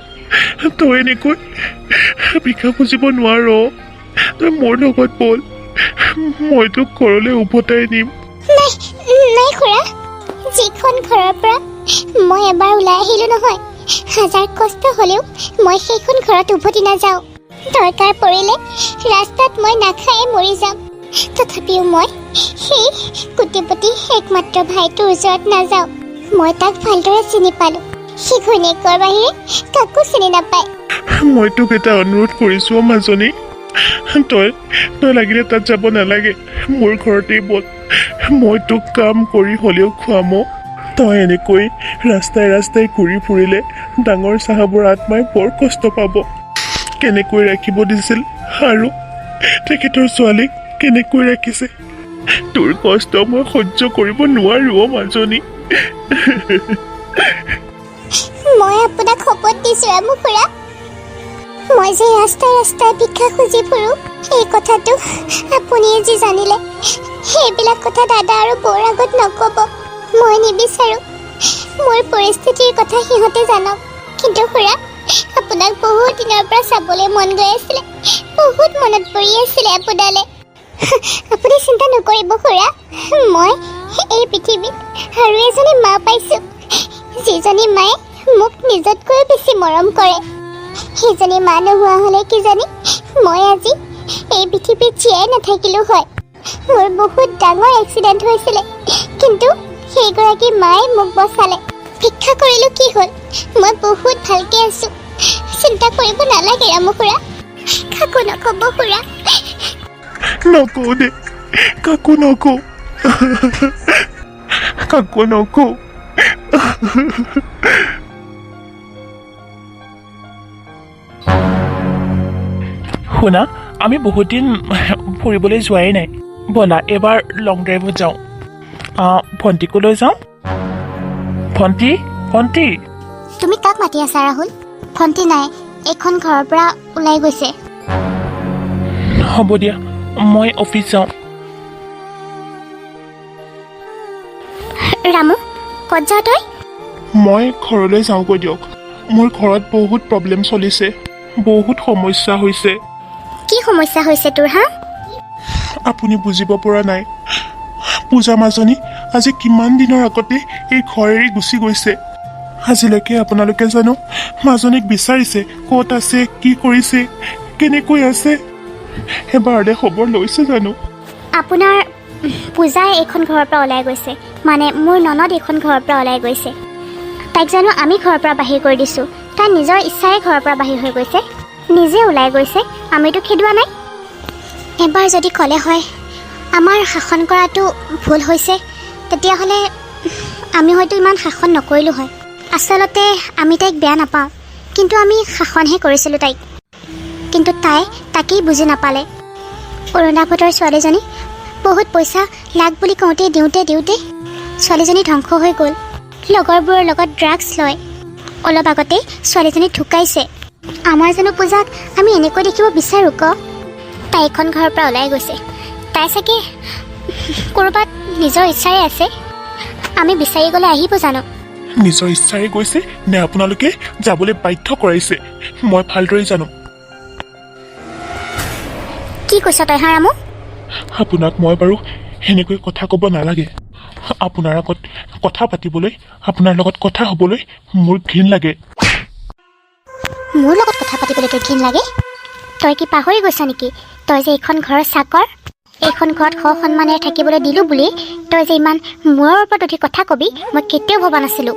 তই এনেকৈ ভিক্ষা খুজিব নোৱাৰ। তই মোৰ লগত বল, মই তোক ঘৰলৈ উভতাই নিম। নাই নাই খুৰা, যিখন ঘৰৰ পৰা মই এবাৰ ওলাই আহিলো নহয়, হাজাৰ কষ্ট হ'লেও মই সেইখন ঘৰত উভতি নাযাওঁ। দৰকাৰ পৰিলে ৰাস্তাত মই নাখায়ে মৰি যাম, তথাপিও মই সেই কোটিপতি একমাত্ৰ ভাইটোৰ ওচৰত নাযাওঁ। মই তাক ভালদৰে চিনি পালোঁ, সি ঘৈণীয়েকৰ বাহিৰে কাকো চিনি নাপায়। মই তোক এটা অনুৰোধ কৰিছোঁ মাজনী, তই লাগিলে তাত যাব নালাগে, মোৰ ঘৰতেই বল। মই তোক কাম কৰি হ'লেও খুৱাম। তই এনেকৈ ৰাস্তাই ৰাস্তাই ঘূৰি ফুৰিলে ডাঙৰ চাহাবৰ আত্মাই বৰ কষ্ট পাব। কেনেকৈ ৰাখিব দিছিল আৰু তেখেতৰ ছোৱালীক কেনেকৈ ৰাখিছে, তোৰ কষ্ট মই সহ্য কৰিব নোৱাৰো মাজনী। মই আপোনাক শপত দিছোঁ ৰামু খুৰা, মই যে ৰাস্তাই ৰাস্তাই ভিক্ষা খুজি ফুৰোঁ এই কথাটো আপুনিয়ে যি জানিলে, সেইবিলাক কথা দাদা আৰু বৌৰ আগত নক'ব। মই নিবিচাৰোঁ মোৰ পৰিস্থিতিৰ কথা সিহঁতে জানক। কিন্তু খুৰা, আপোনাক বহুত দিনৰ পৰা চাবলৈ মন গৈ আছিলে, বহুত মনত পৰি আছিলে আপোনালৈ। আপুনি চিন্তা নকৰিব খুৰা, মই এই পৃথিৱীত আৰু এজনী মা পাইছোঁ, যিজনী মায়ে মোক নিজতকৈ বেছি মৰম কৰে। সেইজনী মা নোহোৱা হ'লে কিজানি মই আজি এই পৃথিৱীত জীয়াই নাথাকিলোঁ হয়। মোৰ বহুত ডাঙৰ এক্সিডেণ্ট হৈছিলে, কিন্তু সেইগৰাকী মায়ে মোক বচালে। ভিক্ষা কৰিলোঁ কি হ'ল, মই বহুত ভালকৈ আছোঁ, চিন্তা কৰিব নালাগে ৰামু খুৰা। কাকো নক'ব খুৰা। নকওঁ দে, কাকো নকওঁ, কাকো নকওঁ। শুনা, আমি বহুত দিন ফুৰিবলৈ যোৱাই নাই, ব'লা এবাৰ লং ড্ৰাইভত যাওঁ। ভণ্টিকো লৈ যাওঁ। ভণ্টি, ভণ্টি। তুমি কাক মাতি আছা ৰাহুল? ভণ্টি নাই, এইখন ঘৰৰ পৰা ওলাই গৈছে। হ'ব দিয়া, মই অফিচ যাওঁ। ৰামু, ক'ত যাৱ তই? মই ঘৰলৈ যাওঁগৈ দিয়ক, মোৰ ঘৰত বহুত প্ৰব্লেম চলিছে, বহুত সমস্যা হৈছে। কি সমস্যা হৈছে তোৰ হা? আপুনি বুজিব পৰা নাই। পূজা মাজনী আজি কিমান দিনৰ আগতে এই ঘৰ এৰি গুচি গৈছে। আজিলৈকে আপোনালোকে জানো মাজনীক বিচাৰিছে, ক'ত আছে, কি কৰিছে, কেনেকৈ আছে, এবাৰতে খবৰ লৈছে জানো? আপোনাৰ পূজাই এইখন ঘৰৰ পৰা ওলাই গৈছে, মানে মোৰ ননদ এইখন ঘৰৰ পৰা ওলাই গৈছে। তাইক জানো আমি ঘৰৰ পৰা বাহিৰ কৰি দিছোঁ? তাই নিজৰ ইচ্ছাৰে ঘৰৰ পৰা বাহিৰ হৈ গৈছে, নিজে ওলাই গৈছে, আমিতো খেদোৱা নাই। এবাৰ যদি ক'লে হয় আমাৰ শাসন কৰাটো ভুল হৈছে, তেতিয়াহ'লে আমি হয়তো ইমান শাসন নকৰিলোঁ হয়। আচলতে আমি তাইক বেয়া নাপাওঁ, কিন্তু আমি শাসনহে কৰিছিলোঁ তাইক। কিন্তু তাই তাকেই বুজি নাপালে। অৰুণাভটৰ ছোৱালীজনী বহুত পইচা লাগ বুলি কওঁতে দিওঁতে ছোৱালীজনী ধ্বংস হৈ গ'ল। লগৰবোৰৰ লগত ড্ৰাগছ লয়। অলপ আগতেই ছোৱালীজনী ঢুকাইছে। আমাৰ জানো পূজাক আমি এনেকৈ দেখিব বিচাৰোঁ ক? তাই এখন ঘৰৰ পৰা ওলাই গৈছে, তাই চাগে ক'ৰবাত নিজৰ ইচ্ছাৰে আছে। আমি বিচাৰি গ'লে আহিব জানো? নিজৰ ইচ্ছাৰে গৈছে নে আপোনালোকে যাবলৈ বাধ্য কৰাইছে, মই ভালদৰে জানো। কি কৈছ তই হা ৰামু? আপোনাক মই বাৰু সেনেকৈ কথা ক'ব নালাগে। আপোনাৰ আগত কথা পাতিবলৈ, আপোনাৰ লগত কথা হ'বলৈ মোৰ ঘিণ লাগে। মোৰ লগত কথা পাতিবলৈ তোৰ ঘিণ লাগে? তই কি পাহৰি গৈছ নেকি? তই যে এইখন ঘৰৰ চাকৰ, এইখন ঘৰত সন্মানেৰে থাকিবলৈ দিলোঁ বুলি তই যে ইমান মূৰৰ ওপৰত উঠি কথা কবি, মই কেতিয়াও ভবা নাছিলোঁ।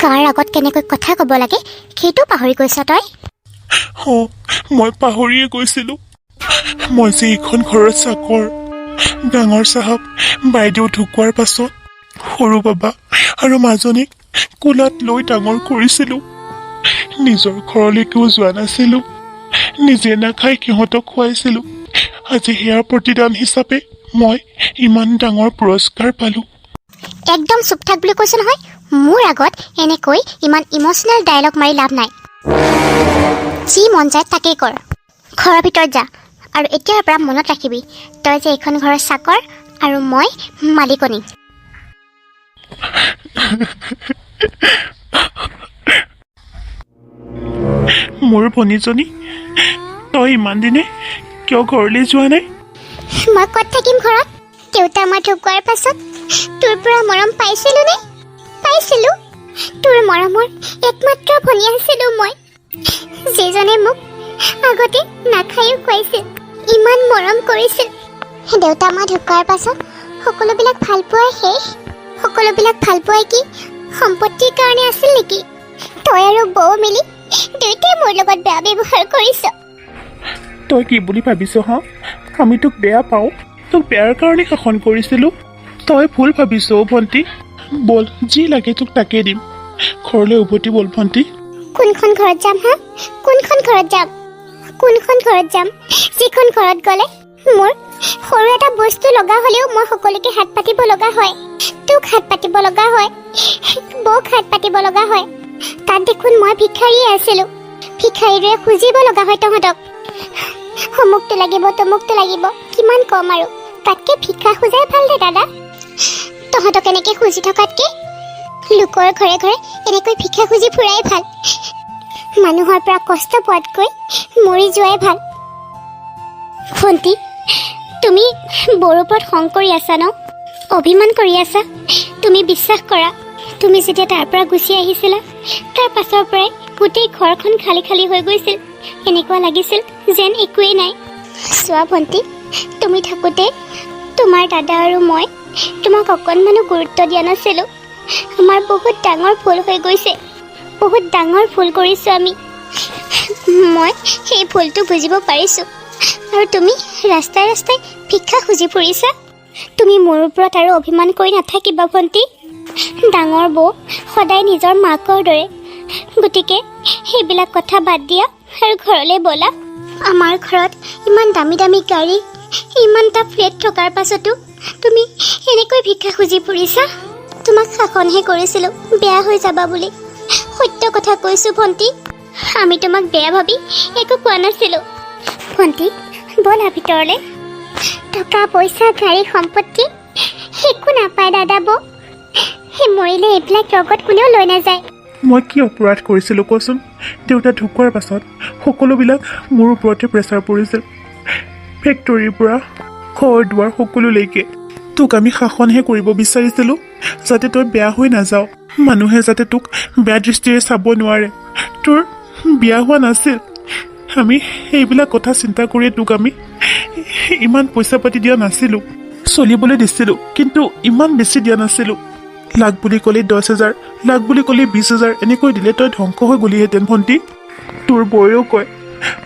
কাৰ আগত কেনেকৈ কথা ক'ব লাগে সেইটো পাহৰি গৈছ তই? মই পাহৰিয়ে গৈছিলোঁ। মই যে এইখন ঘৰৰ চাকৰ। ডাঙৰ চাহাব বাইদেউ ঢুকোৱাৰ পাছত সৰু বাবা আৰু মাজনীক কোলাত লৈ ডাঙৰ কৰিছিলোঁ। নিজৰ ঘৰলৈকেও যোৱা নাছিলোঁ, নিজে নাখাই সিহঁতক খুৱাইছিলোঁ। আজি সেয়াৰ প্ৰতিদান হিচাপে মই ইমান ডাঙৰ পুৰস্কাৰ পালোঁ। একদম চুপ থাক বুলি কৈছোঁ নহয়। মোৰ আগত এনেকৈ ইমান ইম'চনেল ডায়লগ মাৰি লাভ নাই। যি মন যায় তাকেই কৰ। ঘৰৰ ভিতৰত যা, আৰু এতিয়াৰ পৰা মনত ৰাখিবি, তই যে এইখন ঘৰৰ চাকৰ আৰু মই মালিকনী। মোৰ ভনীজনী, তই ইমান দিনে কিয় ঘৰলৈ যোৱা নাই? মই ক'ত থাকিম ঘৰত? দেউতা মই ঢুকোৱাৰ পাছত তোৰ পৰা মৰম পাইছিলোঁ নে? পাইছিলোঁ। তোৰ মৰমৰ একমাত্ৰ ভনী আছিলোঁ মই, যিজনে মোক আগতে নাখায়ো খুৱাইছিল, ইমান মৰম কৰিছিল। দেউতা মই ঢুকোৱাৰ পাছত সকলোবিলাক ভাল পোৱাই শেষ। সকলোবিলাক ভাল পোৱাই কি সম্পত্তিৰ কাৰণে আছিল নেকি? তই আৰু বৌ মিলি দুয়োটাই মোৰ লগত বেয়া ব্যৱহাৰ কৰিছ। তই কি বুলি ভাবিছ হা? আমি তোক বেয়া পাওঁ, তোক বেয়াৰ কাৰণে শাসন কৰিছিলোঁ। তই ভুল ভাবিছ ভণ্টি। বল, যি লাগে তোক তাকে দিম। ঘৰলৈ উভতি বল ভণ্টি। কোনখন ঘৰত যাম হা? কোনখন ঘৰত যাম? কোনখন ঘৰত যাম যিখন ঘৰত গ'লে মোৰ সৰু এটা বস্তু লগা হ'লেও মই সকলোকে হাত পাতিব লগা হয়, তোক হাত পাতিব লগা হয়, বৌক হাত পাতিব লগা হয়। তাত দেখোন মই ভিক্ষাৰীয়ে আছিলোঁ, ভিক্ষাৰীৰে খুজিব লগা হয় তহঁতক। অমুকটো লাগিব তমুকটো লাগিব, কিমান কম আৰু। তাতকে ভিক্ষা খোজাই ভাল দে দাদা। তহঁতক এনেকৈ খুজি থকাতকে লোকৰ ঘৰে ঘৰে এনেকৈ ভিক্ষা খুজি ফুৰাই ভাল। মানুহৰ পৰা কষ্ট পোৱাতকৈ মৰি যোৱাই ভাল। ভণ্টি, তুমি বৌৰ ওপৰত খং কৰি আছা ন? অভিমান কৰি আছা? তুমি বিশ্বাস কৰা, তুমি যেতিয়া তাৰ পৰা গুচি আহিছিলা, তাৰ পাছৰ পৰাই গোটেই ঘৰখন খালী খালী হৈ গৈছিল। এনেকুৱা লাগিছিল যেন একোৱেই নাই। চোৱা ভণ্টি, তুমি থাকোঁতে তোমাৰ দাদা আৰু মই তোমাক অকণমানো গুৰুত্ব দিয়া নাছিলোঁ। আমাৰ বহুত ডাঙৰ ভুল হৈ গৈছে, বহুত ডাঙৰ ভুল কৰিছোঁ আমি। মই সেই ভুলটো বুজিব পাৰিছোঁ। আৰু তুমি ৰাস্তাই ৰাস্তাই ভিক্ষা খুজি ফুৰিছা। তুমি মোৰ ওপৰত আৰু অভিমান কৰি নাথাকিবা ভণ্টি। ডাঙৰ বৌ সদায় নিজৰ মাকৰ দৰে। গতিকে সেইবিলাক কথা বাদ দিয়া আৰু ঘৰলৈ ব'লা। আমাৰ ঘৰত ইমান দামী দামী গাড়ী, ইমানটা ফ্লেট থকাৰ পাছতো তুমি এনেকৈ ভিক্ষা খুজি ফুৰিছা। তোমাক শাসনহে কৰিছিলোঁ বেয়া হৈ যাবা বুলি। সত্য কথা কৈছোঁ ভণ্টি, আমি তোমাক বেয়া ভাবি একো কোৱা নাছিলোঁ। ভণ্টি ব'লা ভিতৰলৈ। টকা পইচা গাড়ী সম্পত্তি একো নাপায় দাদা বৌ। সেই মৰিলে এইবিলাক লগত কোনেও লৈ নাযায়। মই কি অপৰাধ কৰিছিলোঁ কচোন? দেউতা ঢুকোৱাৰ পাছত সকলোবিলাক মোৰ ওপৰতে প্ৰেছাৰ পৰিছিল। ফেক্টৰীৰ পৰা ঘৰ দুৱাৰ সকলোলৈকে তোক আমি শাসনহে কৰিব বিচাৰিছিলোঁ, যাতে তই বেয়া হৈ নাযাওঁ, মানুহে যাতে তোক বেয়া দৃষ্টিৰে চাব নোৱাৰে। তোৰ বিয়া হোৱা নাছিল। আমি সেইবিলাক কথা চিন্তা কৰিয়ে তোক আমি ইমান পইচা পাতি দিয়া নাছিলোঁ। চলিবলৈ দিছিলোঁ, কিন্তু ইমান বেছি দিয়া নাছিলোঁ। লাখ বুলি ক'লে 10,000, লাখ বুলি ক'লে 20,000 এনেকৈ দিলে তই ধ্বংস হৈ গলিহেঁতেন ভণ্টি। তোৰ বৌয়েও কয়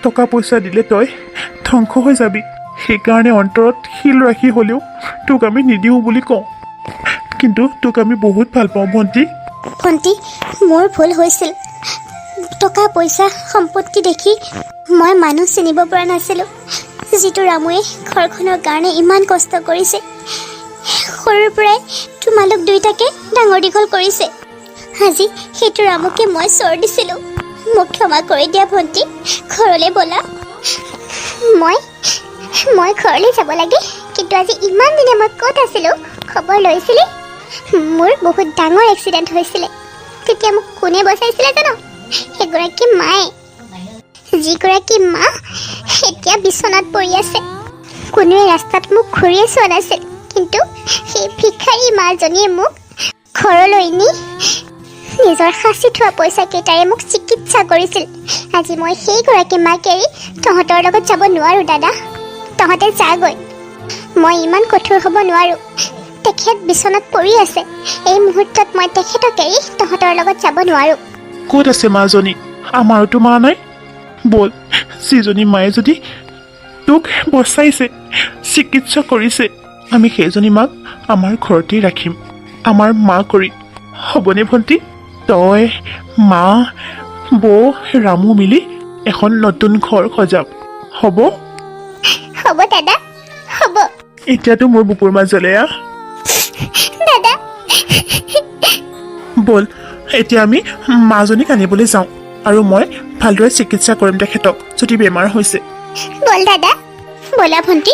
টকা পইচা দিলে তই ধ্বংস হৈ যাবি। সেইকাৰণে অন্তৰত শিল ৰাখি হ'লেও তোক আমি নিদিওঁ বুলি কওঁ। কিন্তু তোক আমি বহুত ভাল পাওঁ ভণ্টি। ভণ্টি, মোৰ ভুল হৈছিল। টকা পইচা সম্পত্তি দেখি মই মানুহ চিনিব পৰা নাছিলোঁ, যিটো ৰামুৱে ঘৰখনৰ কাৰণে ইমান কষ্ট কৰিছে। সৰুৰ পৰাই তোমালোক দুয়োটাকে ডাঙৰ দীঘল কৰিছে। আজি সেইটো ৰামুকে মই চৰ দিছিলোঁ। মোক ক্ষমা কৰি দিয়া ভণ্টি, ঘৰলৈ ব'লা। মই ঘৰলৈ যাব লাগে, কিন্তু আজি ইমান দিনে মই ক'ত আছিলোঁ খবৰ লৈছিলি? মোৰ বহুত ডাঙৰ এক্সিডেণ্ট হৈছিলে। তেতিয়া মোক কোনে বচাইছিলে জানো? এগৰাকী মায়ে। যিগৰাকী মা এতিয়া বিচনাত পৰি আছে। কোনোৱে ৰাস্তাত মোক ঘূৰিয়ে চোৱা নাছিল, কিন্তু সেই ভিক্ষাৰী মাজনীয়ে মোক ঘৰলৈ নি নিজৰ সাঁচি থোৱা পইচাকেইটাৰে মোক চিকিৎসা কৰিছিল। আজি মই সেইগৰাকী মাক এৰি তহঁতৰ লগত যাব নোৱাৰোঁ দাদা। তহঁতে যাগৈ, মই ইমান কঠোৰ হ'ব নোৱাৰোঁ। তেখেত বিচনাত পৰি আছে, এই মুহূৰ্তত মই তেখেতক এৰি তহঁতৰ লগত যাব নোৱাৰোঁ। ক'ত আছে মাজনী? আমাৰোতো মা নাই। বল, যিজনী মায়ে যদি তোক বচাইছে, চিকিৎসা কৰিছে, আমি সেইজনী মাক আমাৰ ঘৰতেই ৰাখিম, আমাৰ মা কৰি। হ'বনে ভণ্টি? তই মা বৌ ৰামু মিলি এখন নতুন ঘৰ সজাম, হ'ব? হ'ব দাদা, হ'ব। এতিয়াতো মোৰ বুকুৰ মাজলৈ আহ। দাদা বল, এতিয়া আমি মাজনীক আনিবলৈ যাওঁ, আৰু মই ভালদৰে চিকিৎসা কৰিম তেখেতক যদি বেমাৰ হৈছে। বল দাদা, ব'লা ভণ্টি।